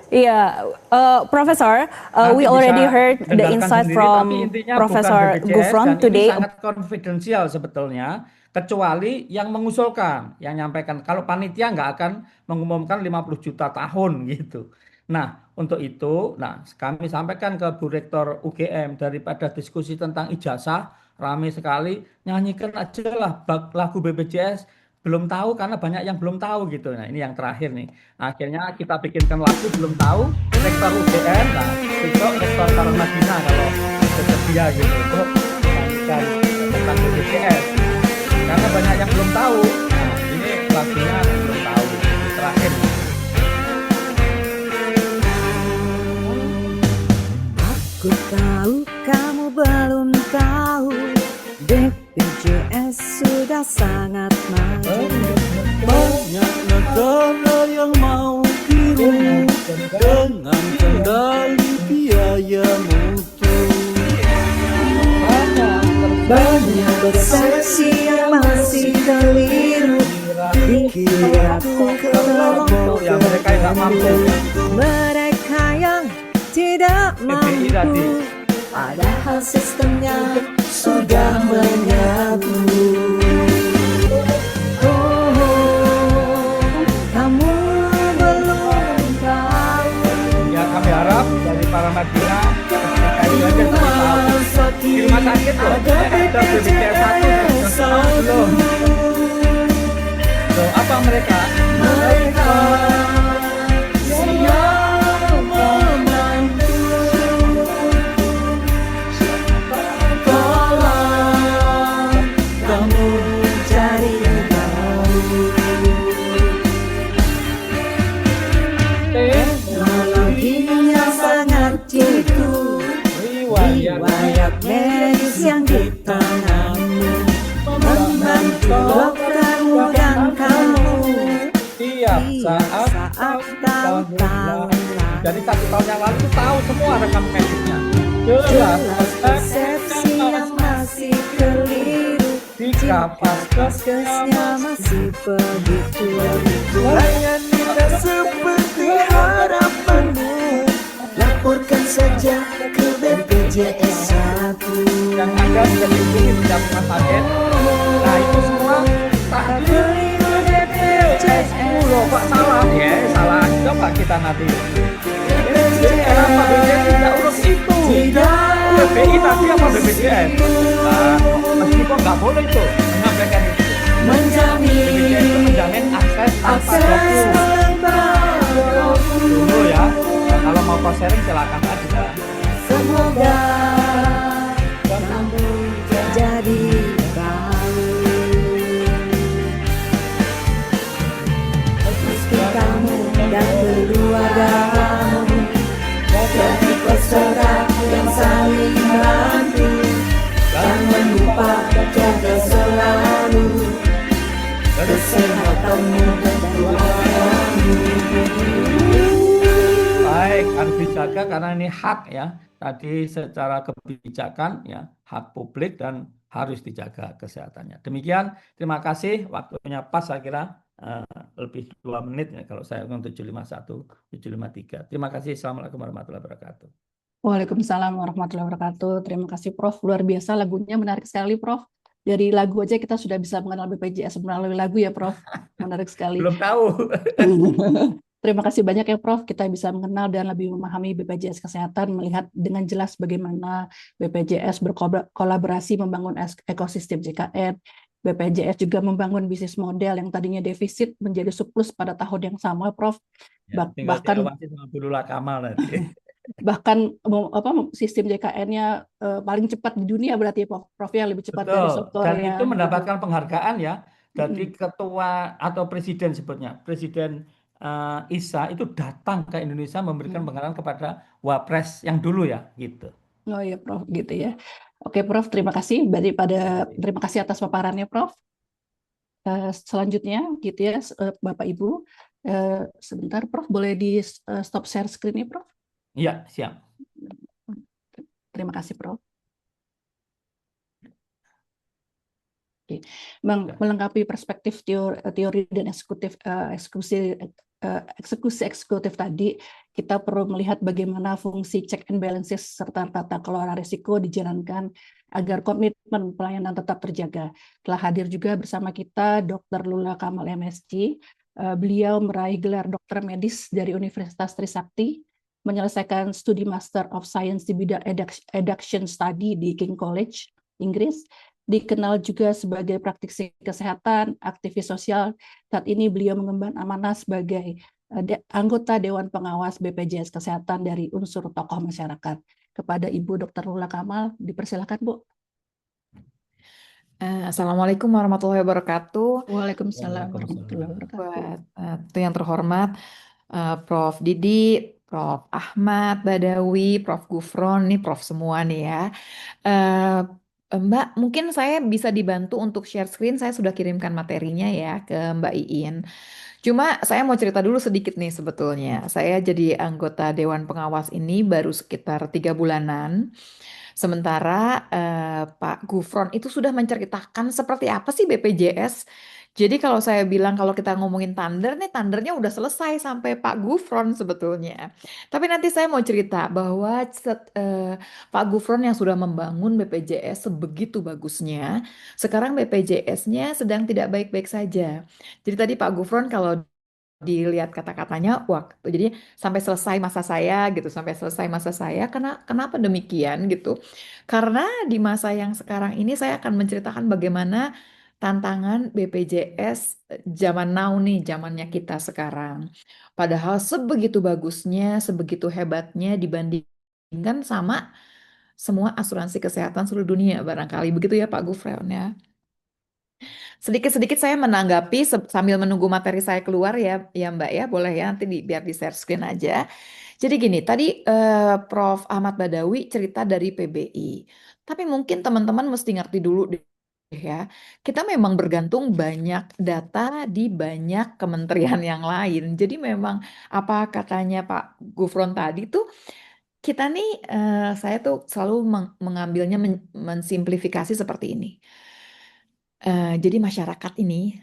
Yeah, Professor, we already heard the insight from Professor Gufron today. Sangat konfidensial sebetulnya. Kecuali yang mengusulkan, yang nyampaikan. Kalau panitia nggak akan mengumumkan 50 juta tahun gitu. Nah, untuk itu, kami sampaikan ke Bu Rektor UGM daripada diskusi tentang ijazah, ramai sekali, nyanyikan aja lah lagu BPJS, belum tahu karena banyak yang belum tahu gitu. Nah, ini yang terakhir nih. Akhirnya kita bikinkan lagu belum tahu, Rektor UGM, besok Rektor Paramadina kalau bersedia gitu untuk menyanyikan tentang BPJS. Karena banyak yang belum tahu. Nah, ini lagunya belum tahu. Terakhir. Ku tahu kamu belum tahu, BPJS sudah sangat maju. Banyak negara yang mau kirim dengan kendali biaya mutu. Banyak persepsi yang masih keliru, dikira kelompok yang mereka tidak mampu. mereka yang tidak mampu, padahal sistemnya sudah menyatu. Kamu belum tahu. Ya kami harap dari para Madinah ketika ini aja kami tahu di rumah sakit loh ada BPJS 1 belum. Loh, apa mereka? Mereka siap membantu. Tolong kamu cari tahu. Teknologinya sangat jitu, riwayat medis yang di tanganmu, membantu dokter bukan kamu. Tiap saat tahu. Dari 1 tahun yang lalu itu tahu semua rekam medisnya. Jelas persepsi yang masih keliru, jika paskesnya masih begitu. Layani tak seperti harapanmu, laporkan saja ke BPJS 1. yang ada sudah dihubungi setiap rumah sakit. Nah itu semua tak keliru BPJS 10 kok salah? Ya salah, coba kita nanti. Kenapa BPJS tidak urus itu? BPI tadi apa BPJS? Nah, meskipun nggak boleh itu menyampaikan itu. BPJS itu menjamin akses tanpa doku. Dulu ya, kalau mau cost sharing silakan aja. Semoga kamu jadi tahu. Meski kamu dan keluargamu jadi peserta yang saling bantu, jangan lupa jaga selalu kesehatanmu dan keluargamu. Baik, harus dijaga karena ini hak ya. Tadi secara kebijakan ya, hak publik dan harus dijaga kesehatannya. Demikian, terima kasih. Waktunya pas saya kira lebih 2 menit ya kalau saya ngomong 751, 753. Terima kasih. Assalamualaikum warahmatullahi wabarakatuh. Waalaikumsalam warahmatullahi wabarakatuh. Terima kasih Prof. Luar biasa lagunya, menarik sekali Prof. Dari lagu aja kita sudah bisa mengenal BPJS melalui lagu ya Prof. Menarik sekali. Belum tahu. Terima kasih banyak ya Prof. Kita bisa mengenal dan lebih memahami BPJS Kesehatan, melihat dengan jelas bagaimana BPJS berkolaborasi membangun ekosistem JKN. BPJS juga membangun bisnis model yang tadinya defisit menjadi surplus pada tahun yang sama, Prof. Ya, Bahkan diawasi sama Bu Lula Kamal nanti. bahkan sistem JKN-nya paling cepat di dunia berarti Prof ya, lebih cepat dari Betul. sektor Dan ya. itu mendapatkan penghargaan ya. Jadi ketua atau presiden sebutnya, Presiden ISA itu datang ke Indonesia memberikan penghargaan kepada Wapres yang dulu ya, gitu. Oh iya Prof, gitu ya. Oke Prof, terima kasih. Terima kasih atas paparannya Prof. Selanjutnya gitu ya, Bapak Ibu. Sebentar Prof, boleh di stop share screen-nya Prof? Iya, siap. Terima kasih Prof. Oke. Melengkapi perspektif teori dan eksekusi eksekutif tadi, kita perlu melihat bagaimana fungsi check and balances serta tata kelola risiko dijalankan agar komitmen pelayanan tetap terjaga. Telah hadir juga bersama kita Dr. Lula Kamal MSc. Beliau meraih gelar dokter medis dari Universitas Trisakti, menyelesaikan studi Master of Science di bidang Addiction Study di King College, Inggris. Dikenal juga sebagai praktisi kesehatan, aktivis sosial. Saat ini beliau mengemban amanah sebagai anggota Dewan Pengawas BPJS Kesehatan dari unsur tokoh masyarakat. Kepada Ibu Dr. Lula Kamal, dipersilakan Bu. Assalamualaikum warahmatullahi wabarakatuh. Waalaikumsalam warahmatullahi wabarakatuh. Buat yang terhormat Prof. Didi, Prof. Ahmad Badawi, Prof. Gufron, nih Prof semua nih ya. Eh, Mbak, mungkin saya bisa dibantu untuk share screen. Saya sudah kirimkan materinya ya ke Mbak Iin. Cuma saya mau cerita dulu sedikit nih sebetulnya. Saya jadi anggota Dewan Pengawas ini baru sekitar 3 bulanan. Sementara Pak Gufron itu sudah menceritakan seperti apa sih BPJS. Jadi kalau saya bilang kalau kita ngomongin Thunder nih, Thundernya udah selesai sampai Pak Gufron sebetulnya. Tapi nanti saya mau cerita bahwa Pak Gufron yang sudah membangun BPJS sebegitu bagusnya, sekarang BPJS-nya sedang tidak baik-baik saja. Jadi tadi Pak Gufron kalau dilihat kata-katanya waktu jadi sampai selesai masa saya gitu, sampai selesai masa saya. Kenapa demikian gitu, karena di masa yang sekarang ini saya akan menceritakan bagaimana tantangan BPJS zaman now nih, zamannya kita sekarang, padahal sebegitu bagusnya, sebegitu hebatnya dibandingkan sama semua asuransi kesehatan seluruh dunia, barangkali begitu ya Pak Gufron ya. Sedikit-sedikit saya menanggapi sambil menunggu materi saya keluar ya, ya Mbak ya, boleh ya nanti biar di share screen aja. Jadi gini, tadi Prof. Ahmad Badawi cerita dari PBI, tapi mungkin teman-teman mesti ngerti dulu deh ya, kita memang bergantung banyak data di banyak kementerian yang lain. Jadi memang apa katanya Pak Gufron tadi tuh, kita nih, saya tuh selalu mengambilnya mensimplifikasi seperti ini. Jadi masyarakat ini,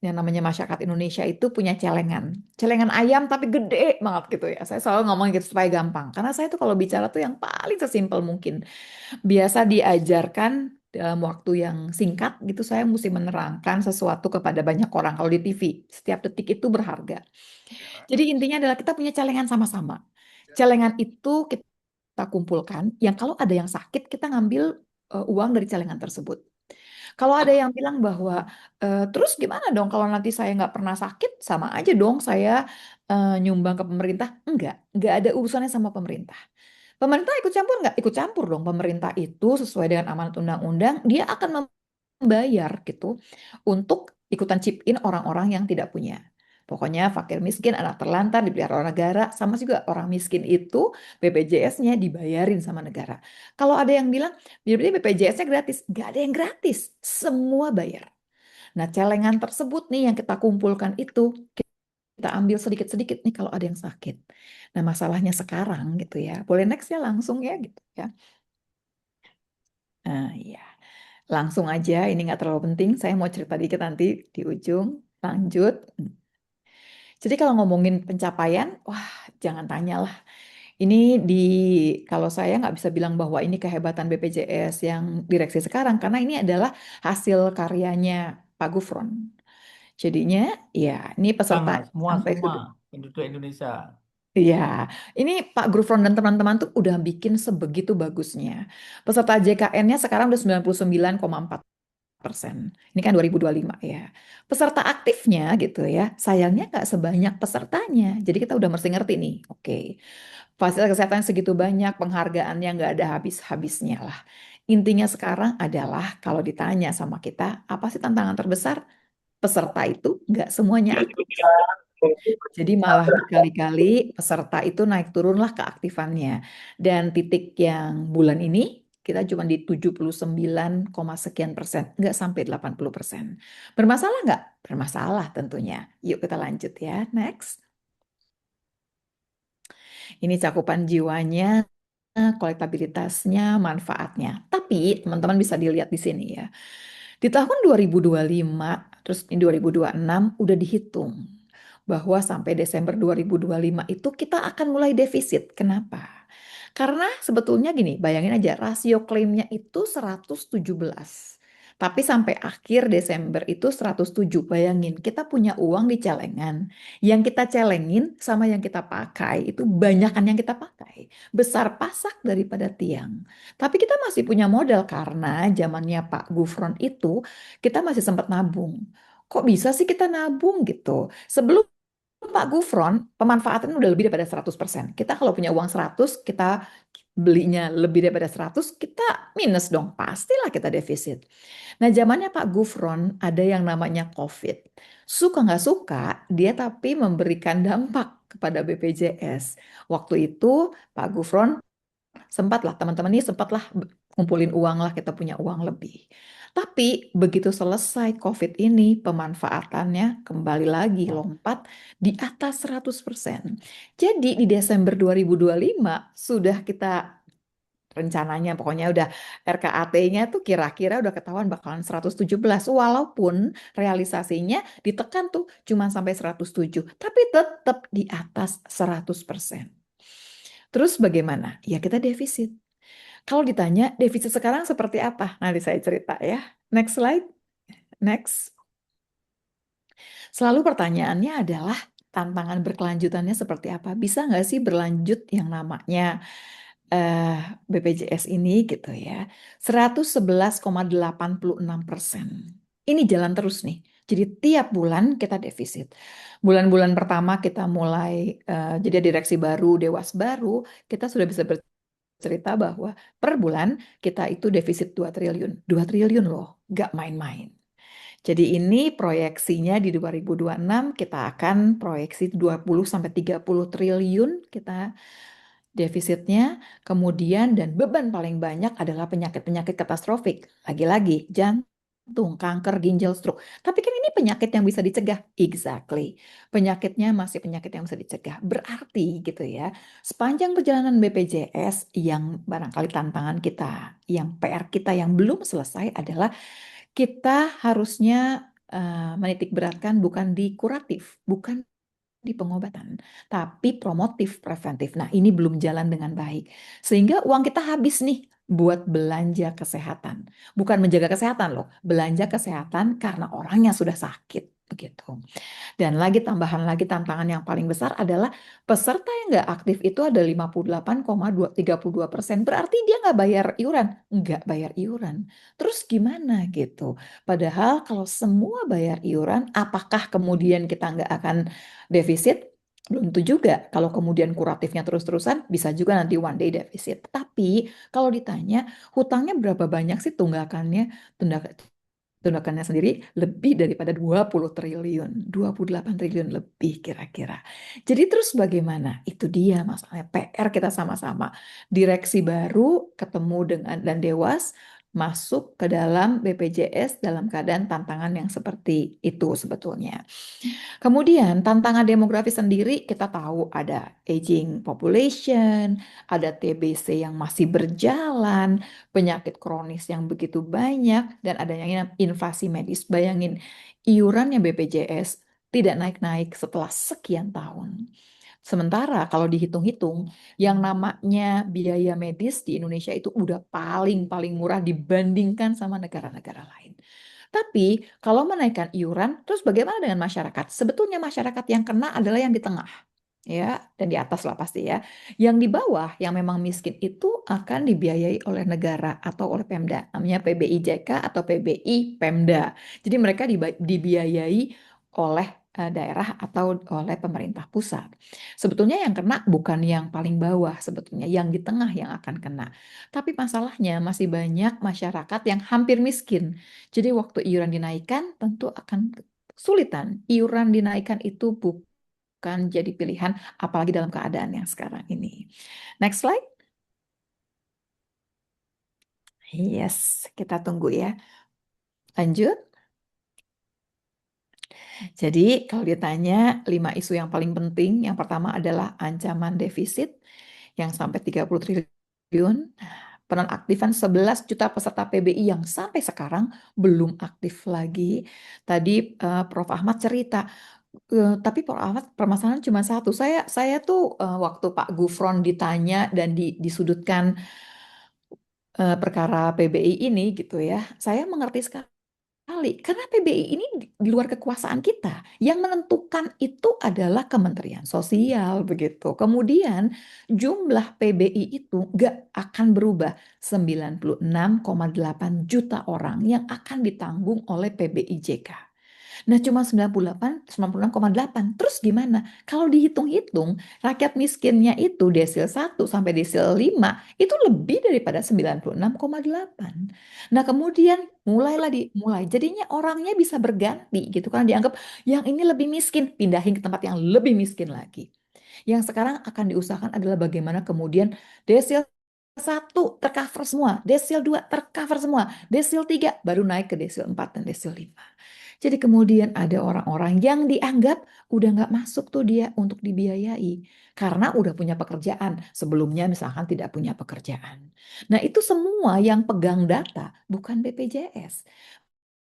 yang namanya masyarakat Indonesia itu punya celengan. Celengan ayam tapi gede banget gitu ya. Saya selalu ngomong gitu supaya gampang. Karena saya tuh kalau bicara tuh yang paling sesimpel mungkin. Biasa diajarkan dalam waktu yang singkat gitu, saya mesti menerangkan sesuatu kepada banyak orang. Kalau di TV, setiap detik itu berharga. Jadi intinya adalah kita punya celengan sama-sama. Celengan itu kita kumpulkan, yang kalau ada yang sakit, kita ngambil uang dari celengan tersebut. Kalau ada yang bilang bahwa terus gimana dong kalau nanti saya nggak pernah sakit, sama aja dong saya nyumbang ke pemerintah. Nggak ada urusannya sama pemerintah. Pemerintah ikut campur nggak? Ikut campur dong. Pemerintah itu sesuai dengan amanat undang-undang, dia akan membayar gitu untuk ikutan chip in orang-orang yang tidak punya. Pokoknya fakir miskin, anak terlantar dipelihara oleh negara, sama juga orang miskin itu BPJS-nya dibayarin sama negara. Kalau ada yang bilang, berarti BPJS-nya gratis. Nggak ada yang gratis, semua bayar. Nah, celengan tersebut nih yang kita kumpulkan itu, kita ambil sedikit-sedikit nih kalau ada yang sakit. Nah, masalahnya sekarang gitu ya, boleh next ya langsung ya gitu ya. Nah, ya. Langsung aja, ini nggak terlalu penting, saya mau cerita dikit nanti di ujung, lanjut. Jadi kalau ngomongin pencapaian, wah jangan tanya lah. Ini kalau saya nggak bisa bilang bahwa ini kehebatan BPJS yang direksi sekarang, karena ini adalah hasil karyanya Pak Gufron. Jadinya ya ini peserta sampai penduduk Indonesia. Iya, ini Pak Gufron dan teman-teman tuh udah bikin sebegitu bagusnya. Peserta JKN-nya sekarang udah 99,4%. Ini kan 2025 ya. Peserta aktifnya gitu ya, sayangnya nggak sebanyak pesertanya. Jadi kita udah mesti ngerti nih, oke. Fasilitas kesehatan segitu banyak, penghargaannya nggak ada habis-habisnya lah. Intinya sekarang adalah kalau ditanya sama kita, apa sih tantangan terbesar? Peserta itu nggak semuanya aktif. Jadi malah berkali-kali peserta itu naik turunlah keaktifannya. Dan titik yang bulan ini, kita cuma di 79, sekian persen, nggak sampai 80%. Bermasalah nggak? Bermasalah tentunya. Yuk kita lanjut ya, next. Ini cakupan jiwanya, kolektabilitasnya, manfaatnya. Tapi teman-teman bisa dilihat di sini ya. Di tahun 2025, terus ini 2026 udah dihitung bahwa sampai Desember 2025 itu kita akan mulai defisit. Kenapa? Karena sebetulnya gini, bayangin aja rasio klaimnya itu 117. Tapi sampai akhir Desember itu 107. Bayangin, kita punya uang di celengan. Yang kita celengin sama yang kita pakai itu banyakan yang kita pakai. Besar pasak daripada tiang. Tapi kita masih punya modal karena zamannya Pak Gufron itu kita masih sempat nabung. Kok bisa sih kita nabung gitu? Sebelum Pak Gufron, pemanfaatan udah lebih daripada 100%. Kita kalau punya uang 100, kita belinya lebih daripada 100, kita minus dong. Pastilah kita defisit. Nah, zamannya Pak Gufron ada yang namanya COVID. Suka nggak suka, dia tapi memberikan dampak kepada BPJS. Waktu itu Pak Gufron sempatlah, teman-teman ini sempatlah ngumpulin uang lah, kita punya uang lebih. Tapi begitu selesai COVID ini, pemanfaatannya kembali lagi lompat di atas 100%. Jadi di Desember 2025 sudah kita rencananya, pokoknya udah RKAT-nya tuh kira-kira udah ketahuan bakalan 117, walaupun realisasinya ditekan tuh cuma sampai 107, tapi tetap di atas 100%. Terus bagaimana? Ya kita defisit. Kalau ditanya defisit sekarang seperti apa? Nanti saya cerita ya. Next slide. Next. Selalu pertanyaannya adalah tantangan berkelanjutannya seperti apa? Bisa nggak sih berlanjut yang namanya BPJS ini gitu ya. 111,86%. Ini jalan terus nih. Jadi tiap bulan kita defisit. Bulan-bulan pertama kita mulai jadi direksi baru, dewas baru, kita sudah bisa bercerita bahwa per bulan kita itu defisit 2 triliun. 2 triliun loh, nggak main-main. Jadi ini proyeksinya di 2026 kita akan proyeksi 20-30 triliun kita defisitnya. Kemudian dan beban paling banyak adalah penyakit-penyakit katastrofik. Lagi-lagi jantung, kanker, ginjal, stroke. Tapi kan ini penyakit yang bisa dicegah. Exactly. Penyakitnya masih penyakit yang bisa dicegah. Berarti gitu ya, sepanjang perjalanan BPJS yang barangkali tantangan kita, yang PR kita yang belum selesai adalah kita harusnya menitik beratkan bukan di kuratif, bukan di pengobatan, tapi promotif, preventif. Nah, ini belum jalan dengan baik. Sehingga uang kita habis nih buat belanja kesehatan. Bukan menjaga kesehatan loh, belanja kesehatan karena orangnya sudah sakit. Begitu. Dan lagi tambahan lagi tantangan yang paling besar adalah peserta yang nggak aktif itu ada 58,32%. Berarti dia nggak bayar iuran. Nggak bayar iuran. Terus gimana gitu? Padahal kalau semua bayar iuran, apakah kemudian kita nggak akan defisit? Belum tentu juga. Kalau kemudian kuratifnya terus-terusan, bisa juga nanti one day defisit. Tapi kalau ditanya, hutangnya berapa banyak sih tunggakannya? Tunggakannya sendiri lebih daripada 20 triliun, 28 triliun lebih kira-kira. Jadi terus bagaimana? Itu dia masalahnya, PR kita sama-sama. Direksi baru ketemu dengan dan dewas masuk ke dalam BPJS dalam keadaan tantangan yang seperti itu sebetulnya. Kemudian tantangan demografi sendiri kita tahu ada aging population, ada TBC yang masih berjalan, penyakit kronis yang begitu banyak, dan adanya invasi medis. Bayangin, iurannya BPJS tidak naik-naik setelah sekian tahun. Sementara kalau dihitung-hitung, yang namanya biaya medis di Indonesia itu udah paling murah dibandingkan sama negara-negara lain. Tapi kalau menaikkan iuran, terus bagaimana dengan masyarakat? Sebetulnya masyarakat yang kena adalah yang di tengah, ya, dan di atas lah pasti ya. Yang di bawah, yang memang miskin itu akan dibiayai oleh negara atau oleh Pemda, namanya PBIJK atau PBI Pemda. Jadi mereka dibiayai oleh daerah atau oleh pemerintah pusat. Sebetulnya yang kena bukan yang paling bawah, sebetulnya yang di tengah yang akan kena. Tapi masalahnya masih banyak masyarakat yang hampir miskin. Jadi waktu iuran dinaikkan tentu akan kesulitan. Iuran dinaikkan itu bukan jadi pilihan, apalagi dalam keadaan yang sekarang ini. Next slide. Yes, kita tunggu ya. Lanjut. Jadi kalau ditanya 5 isu yang paling penting, yang pertama adalah ancaman defisit yang sampai 30 triliun, penonaktifan 11 juta peserta PBI yang sampai sekarang belum aktif lagi. Tadi Prof. Ahmad cerita, tapi Prof. Ahmad permasalahan cuma satu. Saya tuh waktu Pak Gufron ditanya dan disudutkan perkara PBI ini gitu ya, saya mengerti sekali. Karena PBI ini di luar kekuasaan kita. Yang menentukan itu adalah Kementerian Sosial begitu. Kemudian jumlah PBI itu nggak akan berubah. 96,8 juta orang yang akan ditanggung oleh PBIJK. Nah cuma 96,8. Terus gimana? Kalau dihitung-hitung, rakyat miskinnya itu desil 1 sampai desil 5 itu lebih daripada 96,8. Nah kemudian mulai jadinya orangnya bisa berganti gitu kan, dianggap yang ini lebih miskin, pindahin ke tempat yang lebih miskin lagi. Yang sekarang akan diusahakan adalah bagaimana kemudian desil 1 tercover semua, desil 2 tercover semua, desil 3 baru naik ke desil 4 dan desil 5. Jadi kemudian ada orang-orang yang dianggap udah nggak masuk tuh dia untuk dibiayai karena udah punya pekerjaan. Sebelumnya misalkan tidak punya pekerjaan. Nah itu semua yang pegang data bukan BPJS.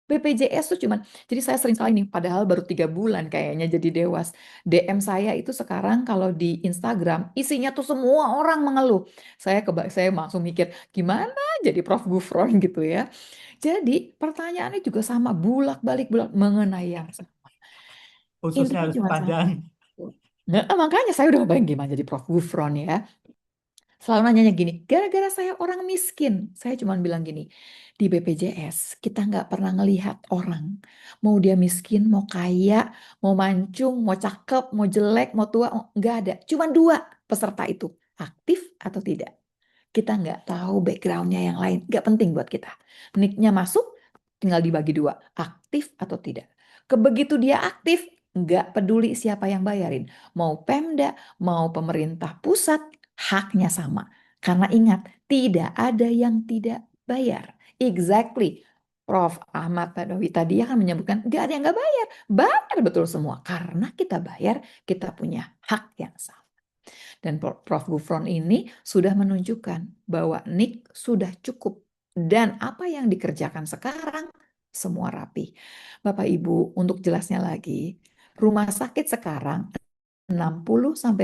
BPJS tuh cuman, jadi saya sering sekali nih, padahal baru 3 bulan kayaknya jadi dewas. DM saya itu sekarang kalau di Instagram, isinya tuh semua orang mengeluh. Saya langsung mikir, gimana jadi Prof. Gufron gitu ya. Jadi pertanyaannya juga sama, bulak-balik mengenai yang sama. Khususnya Intinya harus cuma satu. panjang. Nah, makanya saya udah bayang gimana jadi Prof. Gufron ya. Selalu nanyanya gini, gara-gara saya orang miskin. Saya cuma bilang gini, di BPJS kita nggak pernah ngelihat orang. Mau dia miskin, mau kaya, mau mancung, mau cakep, mau jelek, mau tua, nggak ada. Cuma 2 peserta itu, aktif atau tidak. Kita nggak tahu backgroundnya yang lain, nggak penting buat kita. Nicknya masuk, tinggal dibagi 2, aktif atau tidak. Begitu dia aktif, nggak peduli siapa yang bayarin. Mau Pemda, mau pemerintah pusat, haknya sama. Karena ingat, tidak ada yang tidak bayar. Exactly. Prof. Ahmad Badawi tadi akan menyebutkan nggak ada yang nggak bayar. Bayar betul semua. Karena kita bayar, kita punya hak yang sama. Dan Prof. Gufron ini sudah menunjukkan bahwa NIK sudah cukup. Dan apa yang dikerjakan sekarang, semua rapi. Bapak Ibu, untuk jelasnya lagi, rumah sakit sekarang 60-80%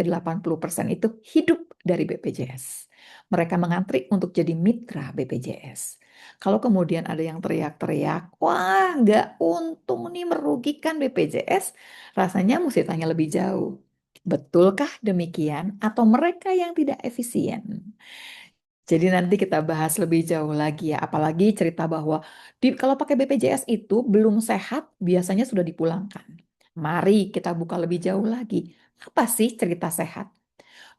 itu hidup dari BPJS. Mereka mengantri untuk jadi mitra BPJS. Kalau kemudian ada yang teriak-teriak, wah nggak untung nih merugikan BPJS, rasanya mesti tanya lebih jauh. Betulkah demikian atau mereka yang tidak efisien? Jadi nanti kita bahas lebih jauh lagi ya, apalagi cerita bahwa kalau pakai BPJS itu belum sehat biasanya sudah dipulangkan. Mari kita buka lebih jauh lagi. Apa sih cerita sehat?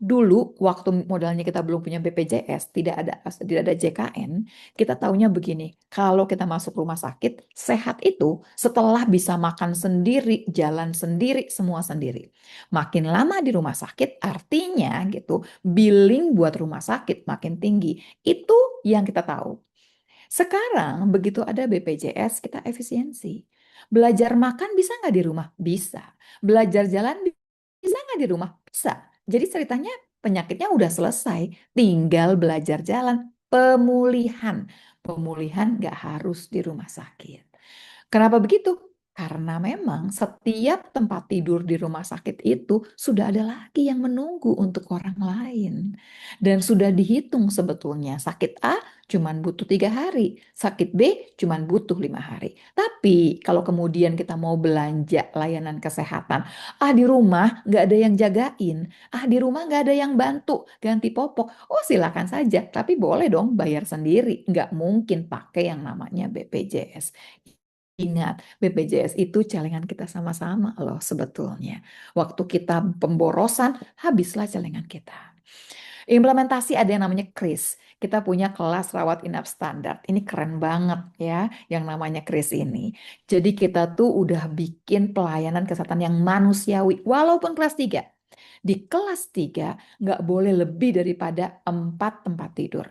Dulu waktu modalnya kita belum punya BPJS, tidak ada JKN, kita taunya begini, kalau kita masuk rumah sakit, sehat itu setelah bisa makan sendiri, jalan sendiri, semua sendiri. Makin lama di rumah sakit, artinya gitu, billing buat rumah sakit makin tinggi. Itu yang kita tahu. Sekarang begitu ada BPJS, kita efisiensi. Belajar makan bisa nggak di rumah? Bisa. Belajar jalan bisa nggak di rumah? Bisa. Jadi ceritanya penyakitnya udah selesai, tinggal belajar jalan, pemulihan. Pemulihan nggak harus di rumah sakit. Kenapa begitu? Karena memang setiap tempat tidur di rumah sakit itu sudah ada lagi yang menunggu untuk orang lain. Dan sudah dihitung sebetulnya sakit A cuman butuh 3 hari, sakit B cuman butuh 5 hari. Tapi kalau kemudian kita mau belanja layanan kesehatan, di rumah nggak ada yang jagain, di rumah nggak ada yang bantu ganti popok, oh silakan saja, tapi boleh dong bayar sendiri, nggak mungkin pakai yang namanya BPJS. Ingat, BPJS itu celengan kita sama-sama loh sebetulnya. Waktu kita pemborosan, habislah celengan kita. Implementasi ada yang namanya KRIS. Kita punya kelas rawat inap standar. Ini keren banget ya, yang namanya KRIS ini. Jadi kita tuh udah bikin pelayanan kesehatan yang manusiawi, walaupun kelas 3. Di kelas 3 nggak boleh lebih daripada 4 tempat tidur.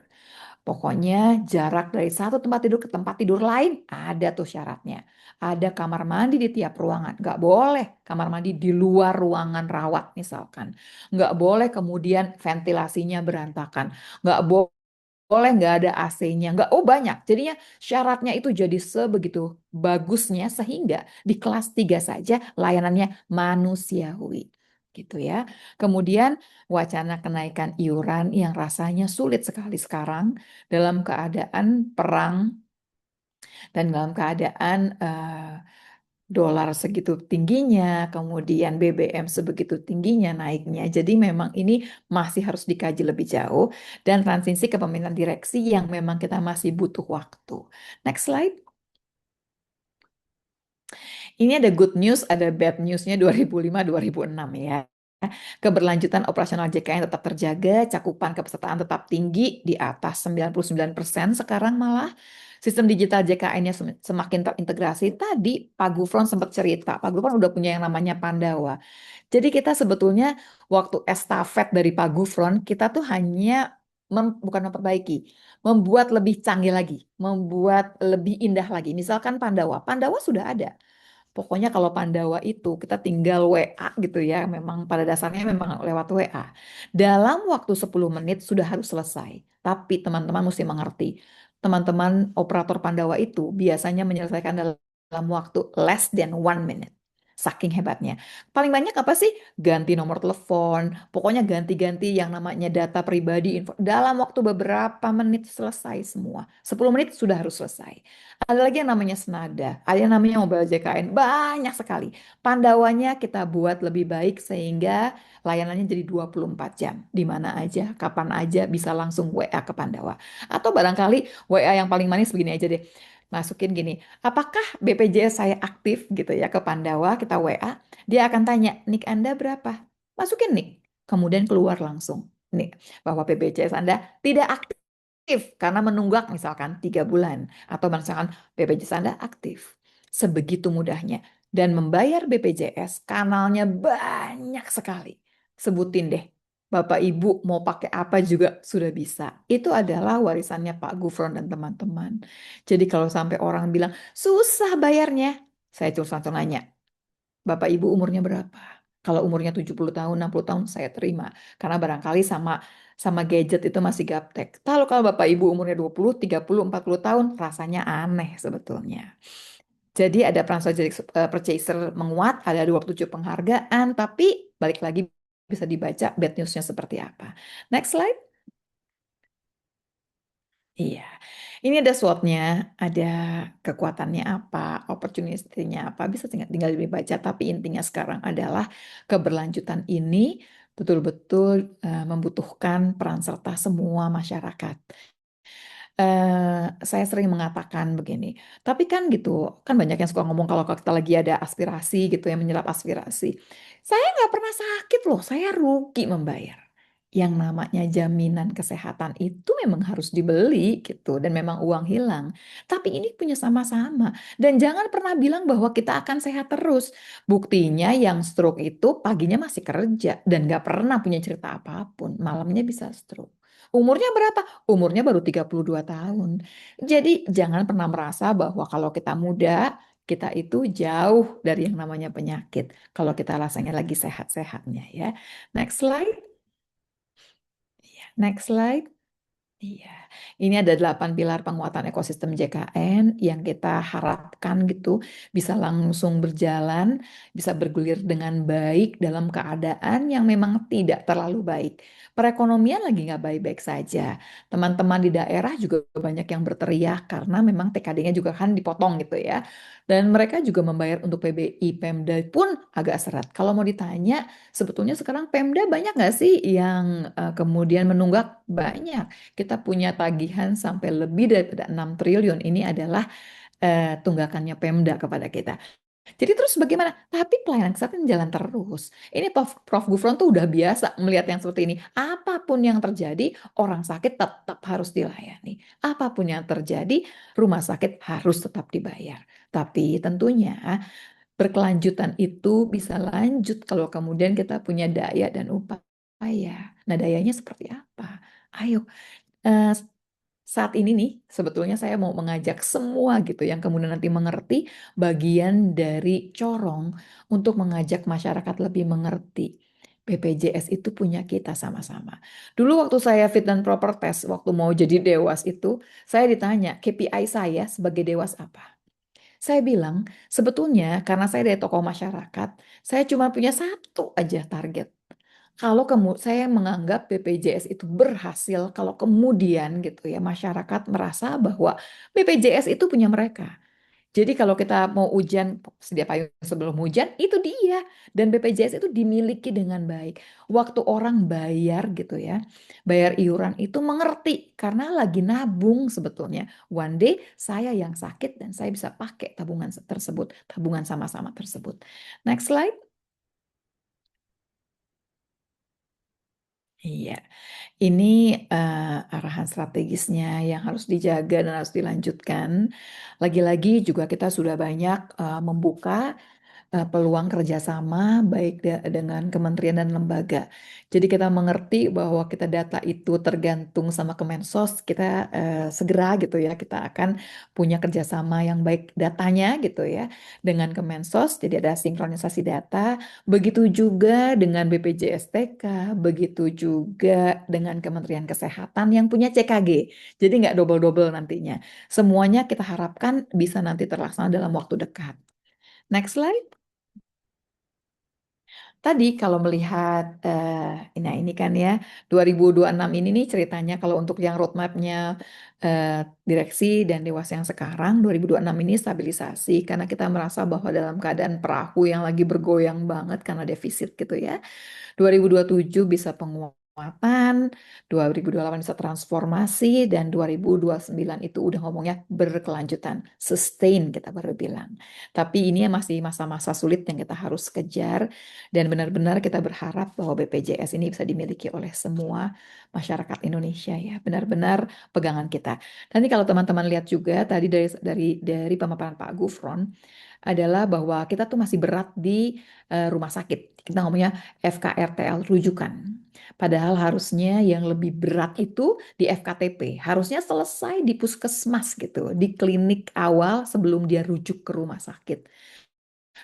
Pokoknya jarak dari satu tempat tidur ke tempat tidur lain ada tuh syaratnya. Ada kamar mandi di tiap ruangan. Nggak boleh kamar mandi di luar ruangan rawat misalkan. Nggak boleh kemudian ventilasinya berantakan. Nggak boleh nggak ada AC-nya. Nggak, banyak. Jadinya syaratnya itu jadi sebegitu bagusnya sehingga di kelas 3 saja layanannya manusiawi. Gitu ya. Kemudian wacana kenaikan iuran yang rasanya sulit sekali sekarang dalam keadaan perang dan dalam keadaan dolar segitu tingginya, kemudian BBM sebegitu tingginya naiknya. Jadi memang ini masih harus dikaji lebih jauh dan transisi kepemimpinan direksi yang memang kita masih butuh waktu. Next slide. Ini ada good news, ada bad newsnya 2005-2006 ya. Keberlanjutan operasional JKN tetap terjaga, cakupan kepesertaan tetap tinggi di atas 99% sekarang malah. Sistem digital JKN-nya semakin terintegrasi. Tadi Pak Gufron sempat cerita, Pak Gufron udah punya yang namanya Pandawa. Jadi kita sebetulnya waktu estafet dari Pak Gufron, kita tuh hanya bukan memperbaiki, membuat lebih canggih lagi, membuat lebih indah lagi. Misalkan Pandawa, Pandawa sudah ada. Pokoknya kalau Pandawa itu kita tinggal WA gitu ya, memang pada dasarnya memang lewat WA. Dalam waktu 10 menit sudah harus selesai. Tapi teman-teman mesti mengerti, teman-teman operator Pandawa itu biasanya menyelesaikan dalam waktu less than 1 minute. Saking hebatnya. Paling banyak apa sih? Ganti nomor telepon, pokoknya ganti-ganti yang namanya data pribadi, dalam waktu beberapa menit selesai semua. 10 menit sudah harus selesai. Ada lagi yang namanya Senada, ada yang namanya Mobile JKN, banyak sekali. Pandawanya kita buat lebih baik sehingga layanannya jadi 24 jam. Di mana aja, kapan aja bisa langsung WA ke Pandawa. Atau barangkali WA yang paling manis begini aja deh. Masukin gini, apakah BPJS saya aktif gitu ya ke Pandawa, kita WA, dia akan tanya, NIK Anda berapa? Masukin NIK, kemudian keluar langsung NIK bahwa BPJS Anda tidak aktif karena menunggak misalkan 3 bulan atau misalkan BPJS Anda aktif. Sebegitu mudahnya. Dan membayar BPJS kanalnya banyak sekali. Sebutin deh, Bapak Ibu mau pakai apa juga sudah bisa. Itu adalah warisannya Pak Gufron dan teman-teman. Jadi kalau sampai orang bilang susah bayarnya, saya terus langsung nanya, Bapak Ibu umurnya berapa? Kalau umurnya 70 tahun, 60 tahun saya terima. Karena barangkali sama gadget itu masih gaptek. Kalau Bapak Ibu umurnya 20, 30, 40 tahun, rasanya aneh sebetulnya. Jadi ada purchaser menguat, ada 27 penghargaan, tapi balik lagi bisa dibaca bad news-nya seperti apa. Next slide. Iya, ini ada SWOT-nya, ada kekuatannya apa, opportunity-nya apa, bisa tinggal dibaca, tapi intinya sekarang adalah keberlanjutan ini betul-betul membutuhkan peran serta semua masyarakat. Saya sering mengatakan begini, tapi kan gitu, kan banyak yang suka ngomong kalau kita lagi ada aspirasi gitu yang menyerap aspirasi. Saya nggak pernah sakit loh, saya rugi membayar. Yang namanya jaminan kesehatan itu memang harus dibeli gitu dan memang uang hilang. Tapi ini punya sama-sama dan jangan pernah bilang bahwa kita akan sehat terus. Buktinya yang stroke itu paginya masih kerja dan nggak pernah punya cerita apapun, malamnya bisa stroke. Umurnya berapa? Umurnya baru 32 tahun. Jadi jangan pernah merasa bahwa kalau kita muda, kita itu jauh dari yang namanya penyakit. Kalau kita rasanya lagi sehat-sehatnya ya. Next slide. Next slide. Iya, ini ada 8 pilar penguatan ekosistem JKN yang kita harapkan gitu bisa langsung berjalan, bisa bergulir dengan baik dalam keadaan yang memang tidak terlalu baik. Perekonomian lagi nggak baik-baik saja. Teman-teman di daerah juga banyak yang berteriak karena memang TKD-nya juga kan dipotong gitu ya. Dan mereka juga membayar untuk PBI, Pemda pun agak serat. Kalau mau ditanya, sebetulnya sekarang Pemda banyak nggak sih yang kemudian menunggak? Banyak. Kita punya tagihan sampai lebih daripada 6 triliun. Ini adalah tunggakannya Pemda kepada kita. Jadi terus bagaimana? Tapi pelayanan kesehatan jalan terus. Ini Prof. Gufron tuh udah biasa melihat yang seperti ini. Apapun yang terjadi, orang sakit tetap harus dilayani. Apapun yang terjadi, rumah sakit harus tetap dibayar. Tapi tentunya berkelanjutan itu bisa lanjut kalau kemudian kita punya daya dan upaya. Nah, dayanya seperti apa? Ayo, saat ini nih sebetulnya saya mau mengajak semua gitu yang kemudian nanti mengerti bagian dari corong untuk mengajak masyarakat lebih mengerti. BPJS itu punya kita sama-sama. Dulu waktu saya fit dan proper test, waktu mau jadi dewas itu, saya ditanya KPI saya sebagai dewas apa? Saya bilang, sebetulnya karena saya dari tokoh masyarakat, saya cuma punya satu aja target. Kalau saya menganggap BPJS itu berhasil, kalau kemudian gitu ya masyarakat merasa bahwa BPJS itu punya mereka. Jadi kalau kita mau ujian, sedia payung sebelum hujan, itu dia. Dan BPJS itu dimiliki dengan baik. Waktu orang bayar gitu ya, bayar iuran itu mengerti karena lagi nabung sebetulnya. One day saya yang sakit dan saya bisa pakai tabungan tersebut, tabungan sama-sama tersebut. Next slide. Iya, ini arahan strategisnya yang harus dijaga dan harus dilanjutkan. Lagi-lagi juga kita sudah banyak membuka peluang kerjasama baik dengan kementerian dan lembaga. Jadi kita mengerti bahwa kita data itu tergantung sama Kemensos, kita segera gitu ya, kita akan punya kerjasama yang baik datanya gitu ya dengan Kemensos, jadi ada sinkronisasi data. Begitu juga dengan BPJSTK, begitu juga dengan Kementerian Kesehatan yang punya CKG. Jadi nggak double-double nantinya. Semuanya kita harapkan bisa nanti terlaksana dalam waktu dekat. Next slide. Tadi kalau melihat, nah ini kan ya, 2026 ini nih ceritanya kalau untuk yang roadmap-nya direksi dan Dewas yang sekarang, 2026 ini stabilisasi karena kita merasa bahwa dalam keadaan perahu yang lagi bergoyang banget karena defisit gitu ya. 2027 bisa penguatan, 2028 bisa transformasi, dan 2029 itu udah ngomongnya berkelanjutan, sustain kita baru bilang. Tapi ini masih masa-masa sulit yang kita harus kejar, dan benar-benar kita berharap bahwa BPJS ini bisa dimiliki oleh semua masyarakat Indonesia ya, benar-benar pegangan kita. Nanti kalau teman-teman lihat juga tadi dari pemaparan Pak Gufron, adalah bahwa kita tuh masih berat di rumah sakit. Kita ngomongnya FKRTL rujukan. Padahal harusnya yang lebih berat itu di FKTP. Harusnya selesai di puskesmas gitu, di klinik awal sebelum dia rujuk ke rumah sakit.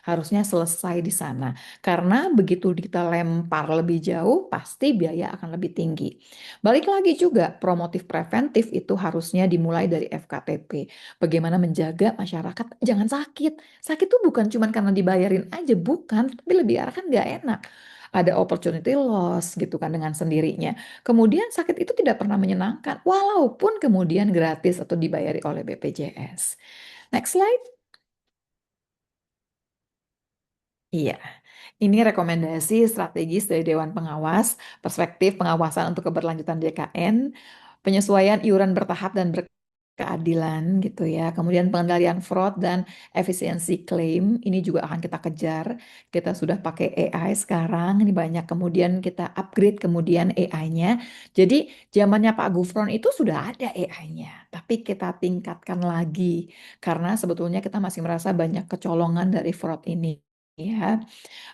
Harusnya selesai di sana. Karena begitu kita lempar lebih jauh, pasti biaya akan lebih tinggi. Balik lagi juga, promotif preventif itu harusnya dimulai dari FKTP. Bagaimana menjaga masyarakat jangan sakit. Sakit itu bukan cuma karena dibayarin aja, bukan. Tapi lebih arah kan nggak enak. Ada opportunity loss gitu kan dengan sendirinya. Kemudian sakit itu tidak pernah menyenangkan, walaupun kemudian gratis atau dibayari oleh BPJS. Next slide. Iya, ini rekomendasi strategis dari Dewan Pengawas, perspektif pengawasan untuk keberlanjutan JKN, penyesuaian iuran bertahap dan berkeadilan gitu ya. Kemudian pengendalian fraud dan efisiensi klaim, ini juga akan kita kejar. Kita sudah pakai AI sekarang, ini banyak kemudian kita upgrade kemudian AI-nya. Jadi zamannya Pak Gufron itu sudah ada AI-nya, tapi kita tingkatkan lagi karena sebetulnya kita masih merasa banyak kecolongan dari fraud ini. Ya,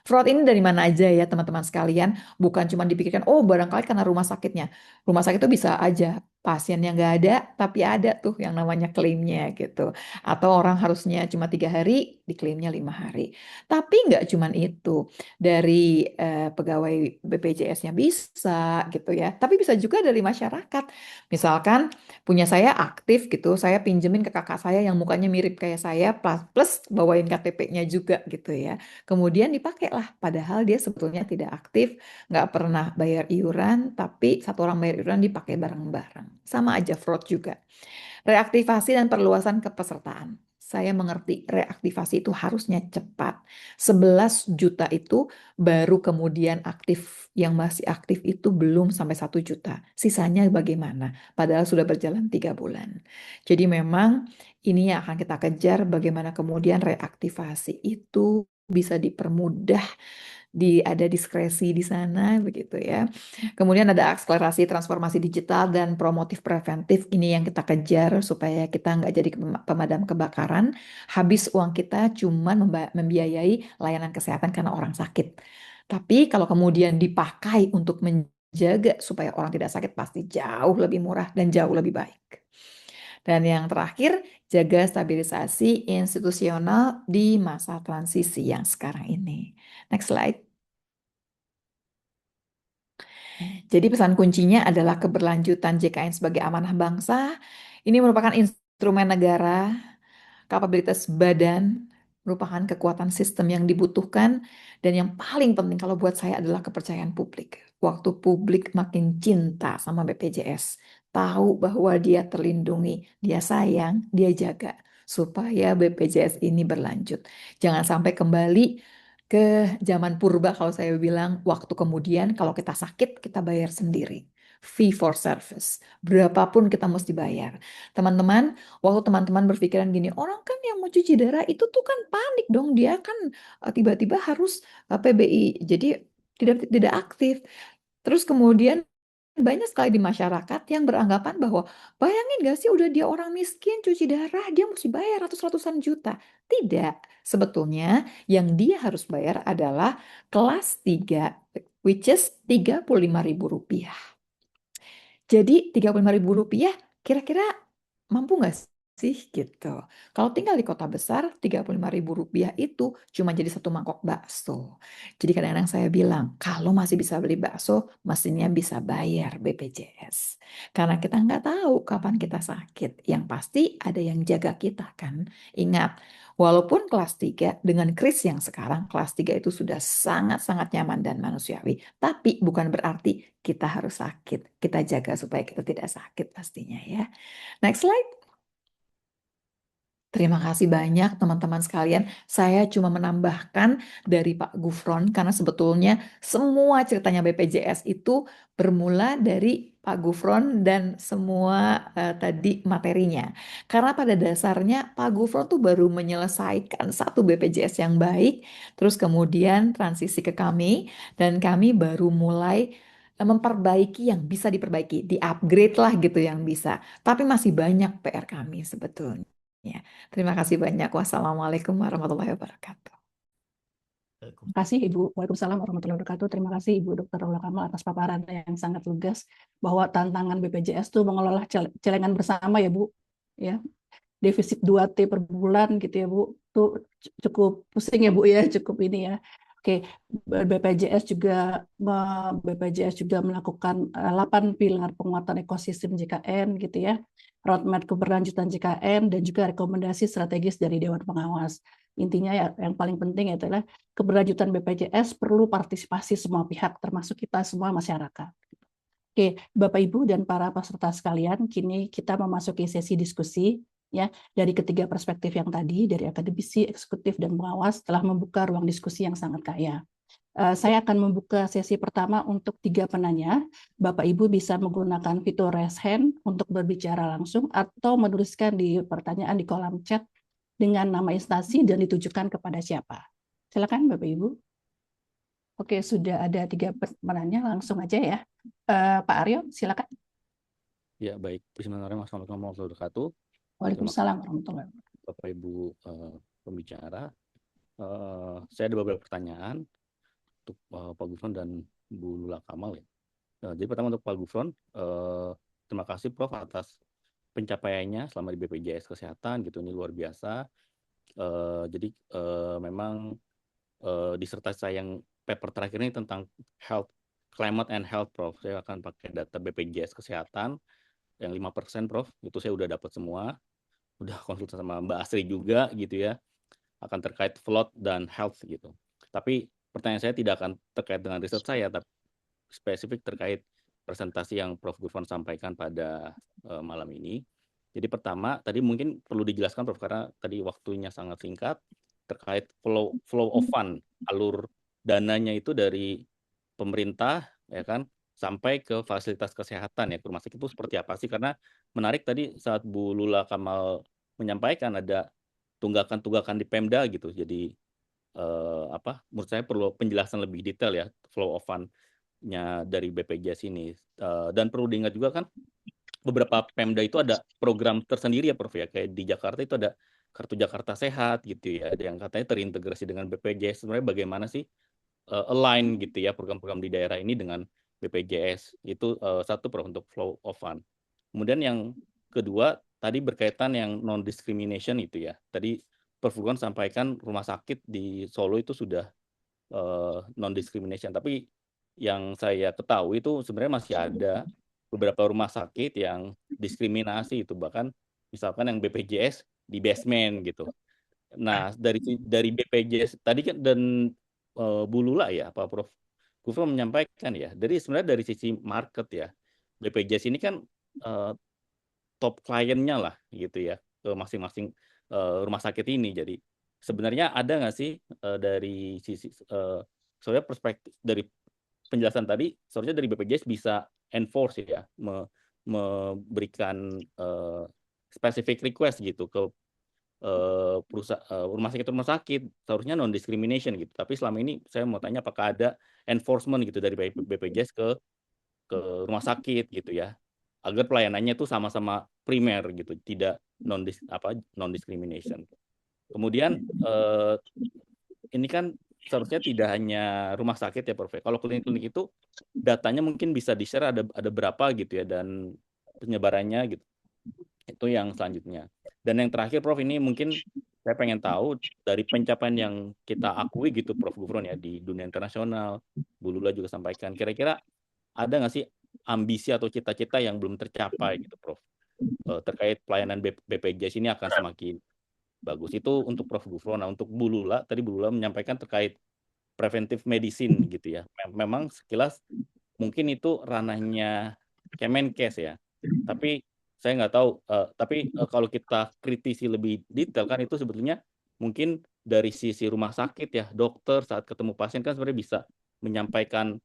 fraud ini dari mana aja ya teman-teman sekalian, bukan cuma dipikirkan, oh barangkali karena rumah sakitnya. Rumah sakit itu bisa aja pasiennya nggak ada, tapi ada tuh yang namanya klaimnya gitu. Atau orang harusnya cuma 3 hari, diklaimnya 5 hari. Tapi nggak cuma itu, dari pegawai BPJS-nya bisa gitu ya, tapi bisa juga dari masyarakat. Misalkan punya saya aktif gitu, saya pinjemin ke kakak saya yang mukanya mirip kayak saya, plus bawain KTP-nya juga gitu ya. Kemudian dipakailah, padahal dia sebetulnya tidak aktif, nggak pernah bayar iuran, tapi satu orang bayar iuran dipakai bareng-bareng. Sama aja fraud juga. Reaktivasi dan perluasan kepesertaan. Saya mengerti reaktivasi itu harusnya cepat. 11 juta itu baru kemudian aktif. Yang masih aktif itu belum sampai 1 juta. Sisanya bagaimana? Padahal sudah berjalan 3 bulan. Jadi memang ini yang akan kita kejar, bagaimana kemudian reaktivasi itu bisa dipermudah, ada diskresi di sana begitu ya. Kemudian ada akselerasi transformasi digital dan promotif preventif, ini yang kita kejar supaya kita nggak jadi pemadam kebakaran, habis uang kita cuma membiayai layanan kesehatan karena orang sakit. Tapi kalau kemudian dipakai untuk menjaga supaya orang tidak sakit, pasti jauh lebih murah dan jauh lebih baik. Dan yang terakhir, jaga stabilisasi institusional di masa transisi yang sekarang ini. Next slide. Jadi pesan kuncinya adalah keberlanjutan JKN sebagai amanah bangsa. Ini merupakan instrumen negara, kapabilitas badan, merupakan kekuatan sistem yang dibutuhkan, dan yang paling penting kalau buat saya adalah kepercayaan publik. Waktu publik makin cinta sama BPJS, tahu bahwa dia terlindungi, dia sayang, dia jaga, supaya BPJS ini berlanjut. Jangan sampai kembali ke zaman purba kalau saya bilang, waktu kemudian kalau kita sakit, kita bayar sendiri. Fee for service. Berapapun kita mesti bayar. Teman-teman, waktu teman-teman berpikiran gini, orang kan yang mau cuci darah itu tuh kan panik dong, dia kan tiba-tiba harus PBI, jadi tidak aktif. Terus kemudian banyak sekali di masyarakat yang beranggapan bahwa bayangin gak sih udah dia orang miskin cuci darah dia mesti bayar ratus-ratusan juta. Tidak, sebetulnya yang dia harus bayar adalah kelas 3 which is Rp35.000. Jadi Rp35.000 kira-kira mampu nggak sih gitu. Kalau tinggal di kota besar Rp35.000 itu cuma jadi satu mangkok bakso. Jadi kadang-kadang saya bilang kalau masih bisa beli bakso mestinya bisa bayar BPJS. Karena kita nggak tahu kapan kita sakit. Yang pasti ada yang jaga kita kan. Ingat, walaupun kelas 3 dengan kris yang sekarang kelas 3 itu sudah sangat-sangat nyaman dan manusiawi. Tapi bukan berarti kita harus sakit. Kita jaga supaya kita tidak sakit pastinya ya. Next slide. Terima kasih banyak teman-teman sekalian. Saya cuma menambahkan dari Pak Gufron karena sebetulnya semua ceritanya BPJS itu bermula dari Pak Gufron dan semua tadi materinya. Karena pada dasarnya Pak Gufron tuh baru menyelesaikan satu BPJS yang baik, terus kemudian transisi ke kami dan kami baru mulai memperbaiki yang bisa diperbaiki, di-upgrade lah gitu yang bisa. Tapi masih banyak PR kami sebetulnya. Terima kasih banyak. Wassalamualaikum warahmatullahi wabarakatuh. Terima kasih Ibu. Waalaikumsalam warahmatullahi wabarakatuh. Terima kasih Ibu Dr. Lola Kamal atas paparan yang sangat lugas bahwa tantangan BPJS itu mengelola celengan bersama ya Bu. Ya. Defisit 2T per bulan gitu ya Bu. Itu cukup pusing ya Bu ya, cukup ini ya. Oke, BPJS juga melakukan 8 pilar penguatan ekosistem JKN gitu ya, roadmap keberlanjutan JKN dan juga rekomendasi strategis dari Dewan Pengawas. Intinya ya, yang paling penting adalah keberlanjutan BPJS perlu partisipasi semua pihak termasuk kita semua masyarakat. Oke, Bapak Ibu dan para peserta sekalian, kini kita memasuki sesi diskusi. Ya, dari ketiga perspektif yang tadi, dari akademisi, eksekutif, dan pengawas telah membuka ruang diskusi yang sangat kaya. Saya akan membuka sesi pertama untuk 3 penanya. Bapak Ibu bisa menggunakan fitur raise hand untuk berbicara langsung atau menuliskan di pertanyaan di kolom chat dengan nama instansi dan ditujukan kepada siapa. Silakan Bapak Ibu. Oke, sudah ada 3 penanya, langsung aja ya. Pak Aryo, silakan. Ya, baik. Bismillahirrahmanirrahim. Assalamualaikum warahmatullahi wabarakatuh. Waalaikumsalam warahmatullahi wabarakatuh. Bapak Ibu pembicara, saya ada beberapa pertanyaan untuk Pak Gufron dan Bu Lula Kamal ya. Jadi pertama untuk Pak Gufron, terima kasih Prof atas pencapaiannya selama di BPJS Kesehatan gitu, ini luar biasa. Jadi memang disertasi saya yang paper terakhir ini tentang health, climate and health Prof. Saya akan pakai data BPJS Kesehatan yang 5% Prof. Itu saya udah dapat semua. Udah konsultasi sama Mbak Asri juga gitu ya, akan terkait flood dan health gitu. Tapi pertanyaan saya tidak akan terkait dengan riset saya, tapi spesifik terkait presentasi yang Prof. Gufron sampaikan pada malam ini. Jadi pertama, tadi mungkin perlu dijelaskan Prof, karena tadi waktunya sangat singkat, terkait flow of fund, alur dananya itu dari pemerintah, ya kan, sampai ke fasilitas kesehatan ya, ke rumah sakit itu seperti apa sih? Karena menarik tadi saat Bu Lula Kamal menyampaikan ada tunggakan-tunggakan di Pemda gitu. Jadi menurut saya perlu penjelasan lebih detail ya flow of fund-nya dari BPJS ini. Dan perlu diingat juga kan beberapa Pemda itu ada program tersendiri ya Prof ya. Kayak di Jakarta itu ada Kartu Jakarta Sehat gitu ya. Ada yang katanya terintegrasi dengan BPJS. Sebenarnya bagaimana sih align gitu ya program-program di daerah ini dengan BPJS. Itu satu Prof untuk flow of fund. Kemudian yang kedua tadi berkaitan yang non-discrimination itu ya. Tadi Prof. Gufron sampaikan rumah sakit di Solo itu sudah non-discrimination. Tapi yang saya ketahui itu sebenarnya masih ada beberapa rumah sakit yang diskriminasi itu. Bahkan misalkan yang BPJS di basement gitu. Nah dari BPJS tadi kan dan Bu Lula ya Pak Prof. Gufron menyampaikan ya. Sebenarnya dari sisi market ya. BPJS ini kan top kliennya lah gitu ya ke masing-masing rumah sakit ini. Jadi sebenarnya ada nggak sih dari sisi soalnya perspektif dari penjelasan tadi, seharusnya dari BPJS bisa enforce ya, memberikan specific request gitu ke rumah sakit seharusnya non discrimination gitu. Tapi selama ini saya mau tanya apakah ada enforcement gitu dari BPJS ke ke rumah sakit gitu ya, agar pelayanannya itu sama-sama primer gitu, tidak non discrimination. Kemudian ini kan seharusnya tidak hanya rumah sakit ya Prof. Kalau klinik-klinik itu datanya mungkin bisa di-share ada berapa gitu ya, dan penyebarannya gitu. Itu yang selanjutnya. Dan yang terakhir Prof, ini mungkin saya pengen tahu dari pencapaian yang kita akui gitu Prof Gufron ya di dunia internasional, Bu Lula juga sampaikan, kira-kira ada nggak sih ambisi atau cita-cita yang belum tercapai gitu Prof, terkait pelayanan BPJS ini akan semakin bagus. Itu untuk Prof Gufron. Nah, untuk Bu Lula, tadi Bu Lula menyampaikan terkait preventive medicine gitu ya. Memang sekilas mungkin itu ranahnya Kemenkes ya. Tapi saya nggak tahu. Tapi kalau kita kritisi lebih detail kan itu sebetulnya mungkin dari sisi rumah sakit ya, dokter saat ketemu pasien kan sebenarnya bisa menyampaikan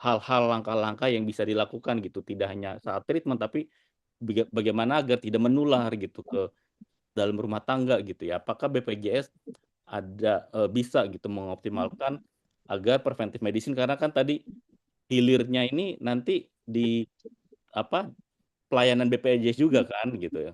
hal-hal langkah-langkah yang bisa dilakukan gitu. Tidak hanya saat treatment, tapi bagaimana agar tidak menular gitu ke dalam rumah tangga gitu ya. Apakah BPJS bisa gitu mengoptimalkan agar preventive medicine, karena kan tadi hilirnya ini nanti di pelayanan BPJS juga kan gitu ya,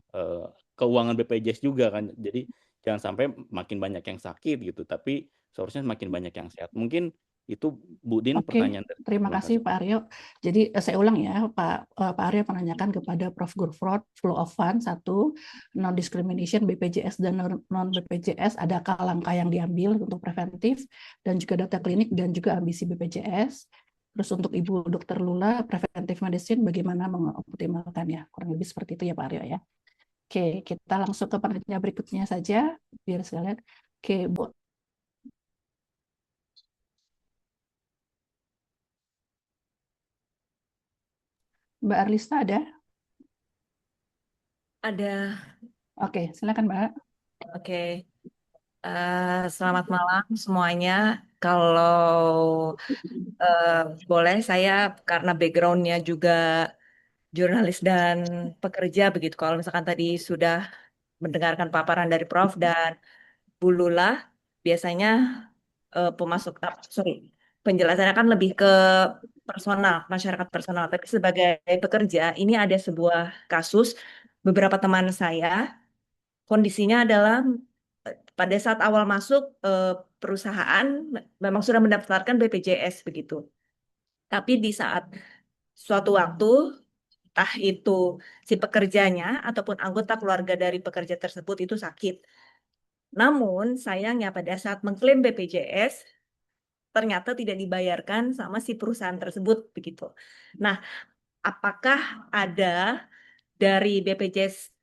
keuangan BPJS juga kan. Jadi jangan sampai makin banyak yang sakit gitu, tapi seharusnya makin banyak yang sehat. Mungkin itu Bu Din pertanyaan dari Terima kasih Pak Aryo. Jadi saya ulang ya, Pak Aryo menanyakan kepada Prof Gufron, flow of fund, satu, non discrimination BPJS dan non BPJS, adakah langkah yang diambil untuk preventif, dan juga data klinik dan juga ambisi BPJS. Terus untuk Ibu Dr. Lula, preventive medicine bagaimana mengoptimalkannya, kurang lebih seperti itu ya Pak Aryo ya. Oke, kita langsung ke penanya berikutnya saja biar sekalian. Oke, Bu. Mbak Arlista ada? Ada. Oke, silakan Mbak. Oke. Selamat malam semuanya. Kalau boleh saya karena background-nya juga jurnalis dan pekerja begitu. Kalau misalkan tadi sudah mendengarkan paparan dari Prof dan Bu Lula, biasanya penjelasannya kan lebih ke personal, masyarakat personal. Tapi sebagai pekerja, ini ada sebuah kasus beberapa teman saya, kondisinya adalah pada saat awal masuk perusahaan memang sudah mendaftarkan BPJS begitu. Tapi di saat suatu waktu, entah itu si pekerjanya ataupun anggota keluarga dari pekerja tersebut itu sakit. Namun sayangnya pada saat mengklaim BPJS, ternyata tidak dibayarkan sama si perusahaan tersebut begitu. Nah, apakah ada dari BPJS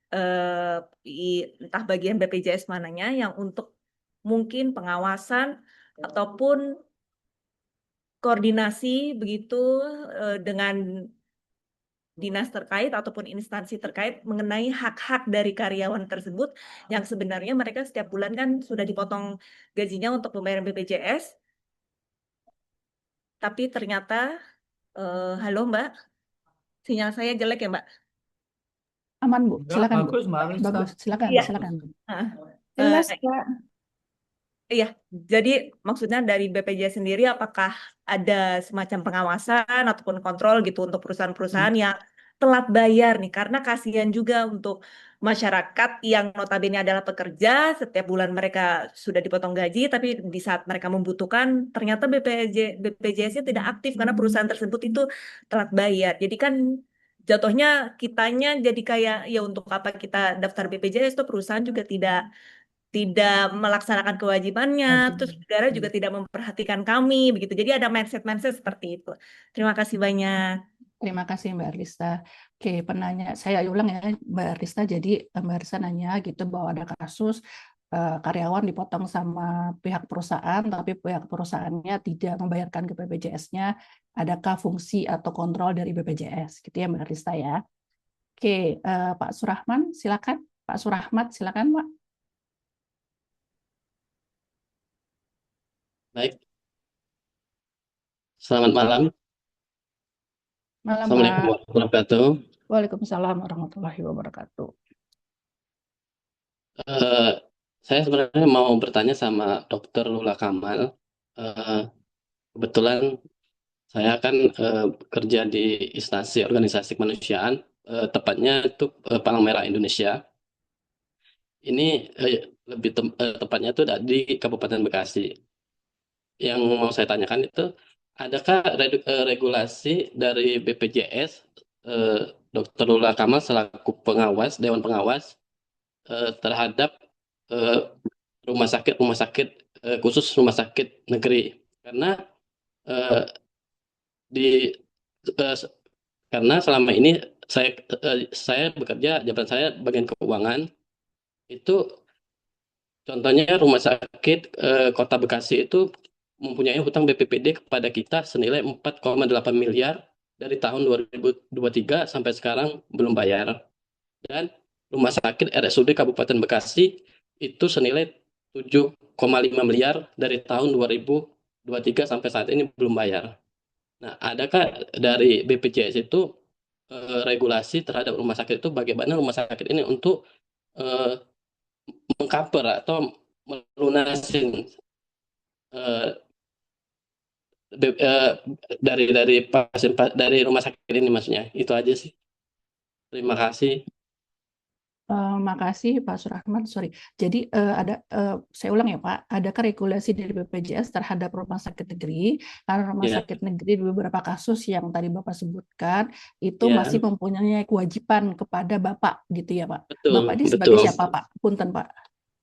entah bagian BPJS mananya yang untuk mungkin pengawasan ataupun koordinasi begitu dengan dinas terkait ataupun instansi terkait mengenai hak-hak dari karyawan tersebut yang sebenarnya mereka setiap bulan kan sudah dipotong gajinya untuk pembayaran BPJS, tapi ternyata halo Mbak, sinyal saya jelek ya Mbak? Aman Bu, silakan Bu. Bagus Mbak Arlista. Bagus, silakan, Iya. silakan. Jelas Kak. Iya, jadi maksudnya dari BPJS sendiri apakah ada semacam pengawasan ataupun kontrol gitu untuk perusahaan-perusahaan yang telat bayar nih, karena kasihan juga untuk masyarakat yang notabene adalah pekerja, setiap bulan mereka sudah dipotong gaji, tapi di saat mereka membutuhkan ternyata BPJS-nya tidak aktif karena perusahaan tersebut itu telat bayar. Jadi kan jatuhnya kitanya jadi kayak ya untuk apa kita daftar BPJS, tuh perusahaan juga tidak melaksanakan kewajibannya, terus negara juga tidak memperhatikan kami begitu. Jadi ada mindset seperti itu. Terima kasih banyak. Terima kasih Mbak Arlista. Oke, penanya saya ulang ya Mbak Arlista. Jadi Mbak Arlista nanya gitu bahwa ada kasus karyawan dipotong sama pihak perusahaan, tapi pihak perusahaannya tidak membayarkan ke BPJS-nya. Adakah fungsi atau kontrol dari BPJS? Gitu ya Mbak Arlista ya. Oke, Pak Surahman, silakan. Pak Surahmat, silakan Pak. Baik. Selamat malam. Malam, Assalamualaikum Pak. warahmatullahi wabarakatuh. Waalaikumsalam warahmatullahi wabarakatuh. Saya sebenarnya mau bertanya sama Dr. Lula Kamal. Kebetulan Saya kan kerja di instansi organisasi kemanusiaan, tepatnya itu Palang Merah Indonesia. Ini lebih tepatnya itu di Kabupaten Bekasi. Yang mau saya tanyakan itu, adakah regulasi dari BPJS, Dr. Lula Kamal selaku pengawas, Dewan Pengawas terhadap rumah sakit khusus rumah sakit negeri, karena eh, di eh, karena selama ini saya bekerja, jabatan saya bagian keuangan itu, contohnya rumah sakit Kota Bekasi itu mempunyai hutang BPPD kepada kita senilai 4,8 miliar dari tahun 2023 sampai sekarang belum bayar. Dan rumah sakit RSUD Kabupaten Bekasi itu senilai 7,5 miliar dari tahun 2023 sampai saat ini belum bayar. Nah, adakah dari BPJS itu regulasi terhadap rumah sakit itu, bagaimana rumah sakit ini untuk mengcover atau melunasin dari pasien dari rumah sakit ini, maksudnya itu aja sih. Terima kasih. Makasih Pak Surahman. Sorry. Jadi saya ulang ya Pak, adakah regulasi dari BPJS terhadap rumah sakit negeri? Karena rumah Ya. sakit negeri di beberapa kasus yang tadi Bapak sebutkan itu Ya. masih mempunyai kewajiban kepada Bapak gitu ya Pak. Betul, Bapak ini sebagai betul. siapa Pak? Punten Pak.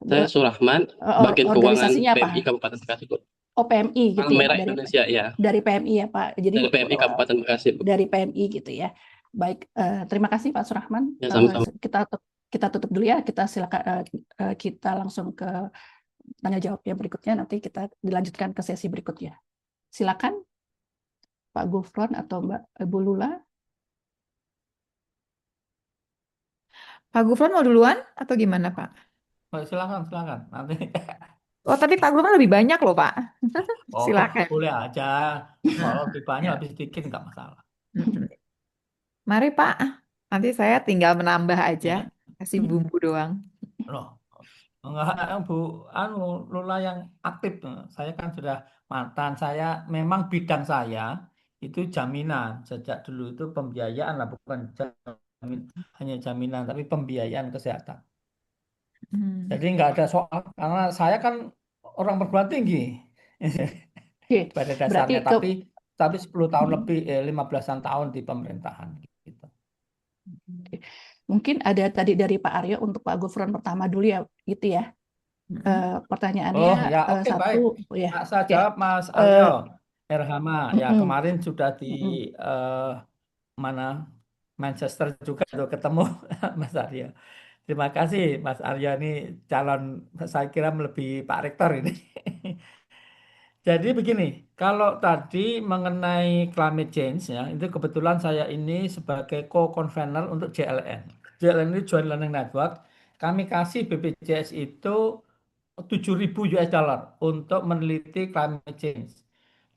Saya Surahman, bagian keuangan Organisasinya apa? PMI Kabupaten Bekasi. Oh PMI gitu Palang ya Merah Pak, Indonesia, ya. dari PMI ya Pak. Jadi Dari PMI Kabupaten Bekasi, Bu. dari PMI gitu ya. Baik, terima kasih Pak Surahman. Ya, sama-sama. Kita tutup dulu ya. Kita silakan kita langsung ke tanya jawab yang berikutnya. Nanti kita dilanjutkan ke sesi berikutnya. Silakan Pak Gufron atau Mbak Bu Lula. Pak Gufron mau duluan atau gimana Pak? Oh, silakan nanti. Oh tapi Pak Gufron lebih banyak loh Pak. Oh, Silakan. boleh aja. Kalau lebih banyak, lebih sedikit nggak masalah. Mari Pak, nanti saya tinggal menambah aja, Ya. kasih bumbu doang. Loh, enggak, Bu, Lula yang aktif. Saya kan sudah mantan. Saya memang bidang saya itu jaminan. Sejak dulu itu pembiayaan lah, bukan hanya jaminan, tapi pembiayaan kesehatan. Jadi nggak ada soal, karena saya kan orang perguruan tinggi pada dasarnya, tapi 10 tahun lebih, 15-an tahun di pemerintahan. Gitu. Mungkin ada tadi dari Pak Aryo untuk Pak Gufron pertama dulu ya, gitu ya. Pertanyaannya Oh ya, oke, satu, baik. ya. Saya jawab Mas Aryo Erhama. Ya, kemarin sudah di mana Manchester juga tuh ketemu Mas Aryo. Terima kasih Mas Aryo, ini calon, saya kira melebihi Pak Rektor ini. Jadi begini, kalau tadi mengenai climate change ya, itu kebetulan saya ini sebagai co-convener untuk JLN. JLN ini Joint Learning Network. Kami kasih BPJS itu 7.000 US dollar untuk meneliti climate change.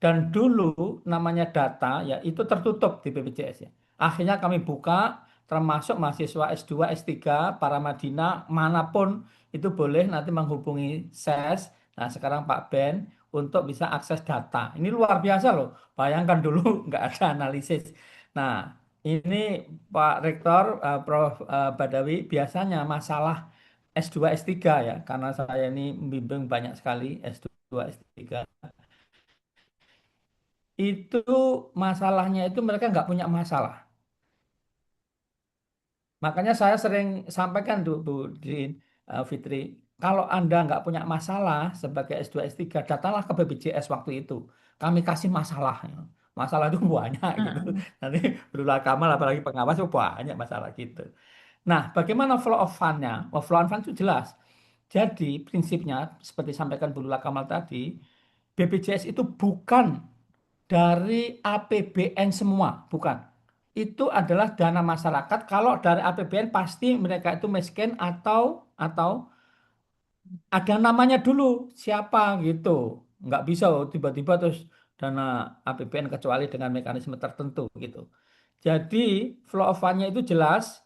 Dan dulu namanya data ya itu tertutup di BPJS ya. Akhirnya kami buka, termasuk mahasiswa S2, S3, para Madinah, manapun itu boleh nanti menghubungi SES. Nah sekarang Pak Ben untuk bisa akses data. Ini luar biasa loh. Bayangkan dulu nggak ada analisis. Nah ini Pak Rektor, Prof. Badawi, biasanya masalah S2, S3 ya, karena saya ini membimbing banyak sekali S2, S3. Itu masalahnya itu mereka nggak punya masalah. Makanya saya sering sampaikan Bu Din, Fitri, kalau Anda nggak punya masalah sebagai S2, S3, datanglah ke BPJS waktu itu. Kami kasih masalah. Masalah itu banyak gitu. Nanti Lula Kamal apalagi pengawas itu banyak masalah gitu. Nah, bagaimana flow of fund-nya? Flow of fund itu jelas. Jadi prinsipnya seperti sampaikan Bu Lula Kamal tadi, BPJS itu bukan dari APBN semua, bukan. Itu adalah dana masyarakat. Kalau dari APBN pasti mereka itu miskin atau ada namanya dulu siapa gitu. Nggak bisa tiba-tiba terus dana APBN kecuali dengan mekanisme tertentu gitu. Jadi flow of fund-nya itu jelas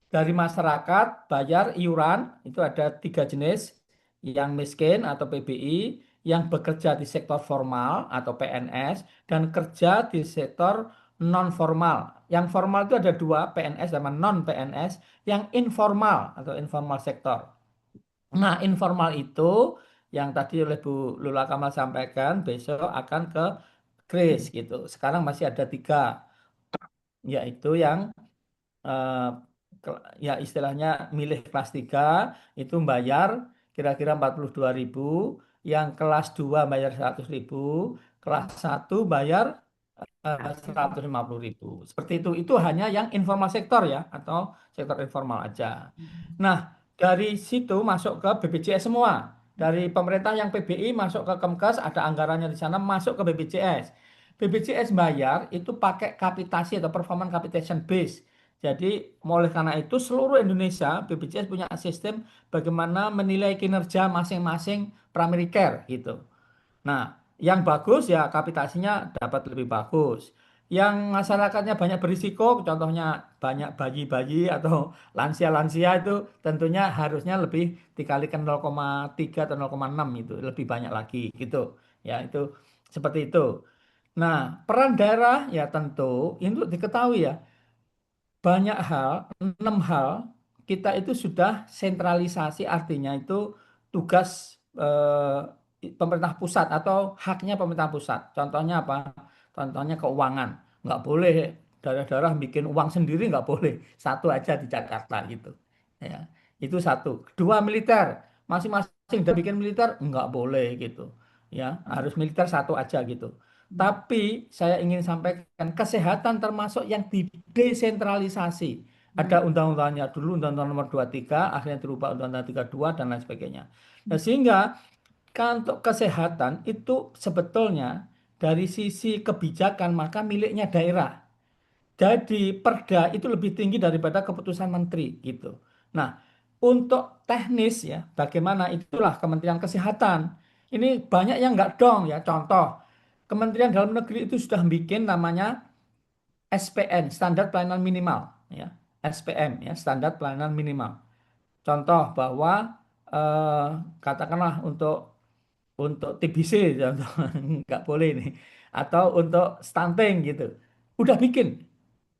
dari masyarakat bayar iuran, itu ada 3 jenis, yang miskin atau PBI, yang bekerja di sektor formal atau PNS dan kerja di sektor non formal. Yang formal itu ada dua, PNS sama non PNS. Yang informal atau informal sektor. Nah, informal itu yang tadi oleh Bu Lula Kamal sampaikan besok akan ke Kris gitu. Sekarang masih ada 3, yaitu yang eh, ya istilahnya milih kelas 3 itu bayar kira-kira 42.000, yang kelas 2 bayar 100.000, kelas 1 bayar 150.000. Seperti itu. Itu hanya yang informal sektor ya, atau sektor informal aja. Nah, dari situ masuk ke BPJS semua. Dari pemerintah yang PBI masuk ke Kemkes, ada anggarannya di sana, masuk ke BPJS. BPJS bayar itu pakai kapitasi atau performance capitation base. Jadi, oleh karena itu seluruh Indonesia BPJS punya sistem bagaimana menilai kinerja masing-masing primary care gitu. Nah, yang bagus ya kapitasinya dapat lebih bagus. Yang masyarakatnya banyak berisiko, contohnya banyak bayi-bayi atau lansia-lansia itu tentunya harusnya lebih dikalikan 0,3 atau 0,6 itu lebih banyak lagi gitu. Ya, itu seperti itu. Nah, peran daerah ya tentu itu diketahui ya banyak hal, 6 hal kita itu sudah sentralisasi, artinya itu tugas pemerintah pusat atau haknya pemerintah pusat. Contohnya apa? Contohnya keuangan. Nggak boleh daerah-daerah bikin uang sendiri, nggak boleh. Satu aja di Jakarta gitu. Ya, itu satu. Kedua, militer. Masing-masing udah bikin militer, nggak boleh gitu. Ya, harus militer satu aja gitu. Tapi saya ingin sampaikan kesehatan termasuk yang didesentralisasi. Ada undang-undangnya dulu, Undang-Undang Nomor 23, akhirnya dirubah Undang-Undang 32 dan lain sebagainya. Nah, sehingga kan untuk kesehatan itu sebetulnya dari sisi kebijakan maka miliknya daerah. Jadi perda itu lebih tinggi daripada keputusan menteri gitu. Nah, untuk teknis ya, bagaimana itulah Kementerian Kesehatan. Ini banyak yang nggak dong ya. Contoh, Kementerian Dalam Negeri itu sudah bikin namanya SPM, Standar Pelayanan Minimal, ya. SPM, ya, Standar Pelayanan Minimal. Contoh bahwa katakanlah untuk TBC, contoh, nggak boleh nih, atau untuk stunting gitu, udah bikin.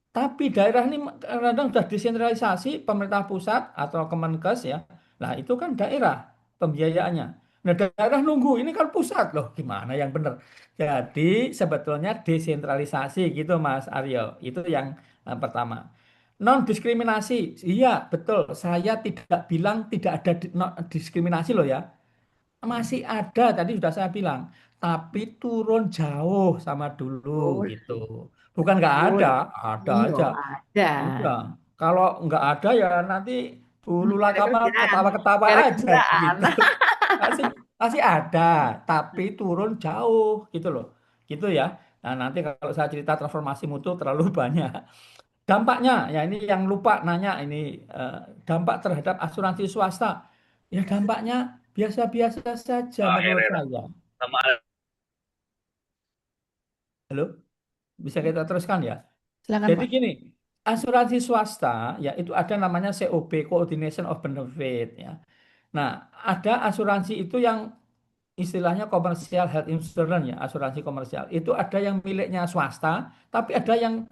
Tapi daerah ini kadang sudah desentralisasi, pemerintah pusat atau Kemenkes ya. Nah, itu kan daerah pembiayaannya. Nah, daerah nunggu, ini kan pusat loh, gimana yang benar. Jadi sebetulnya desentralisasi gitu Mas Aryo. Itu yang pertama. Non diskriminasi. Iya, betul. Saya tidak bilang tidak ada diskriminasi loh ya. Masih ada, tadi sudah saya bilang, tapi turun jauh sama dulu gitu. Bukan nggak ada, ada Iya, aja. ada. Udah. Kalau nggak ada ya nanti Bu Lula Kamal Kerjaan. ketawa-ketawa Cari aja kerjaan. gitu. Masih ada, tapi turun jauh gitu loh. Gitu ya. Nah, nanti kalau saya cerita transformasi mutu terlalu banyak. Dampaknya, ya ini yang lupa nanya ini dampak terhadap asuransi swasta. Ya dampaknya biasa-biasa saja menurut saya. Halo, bisa kita teruskan ya? Silakan Jadi Pak. gini, asuransi swasta ya itu ada namanya COB, Coordination of Benefit ya. Nah, ada asuransi itu yang istilahnya commercial health insurance ya, asuransi komersial. Itu ada yang miliknya swasta, tapi ada yang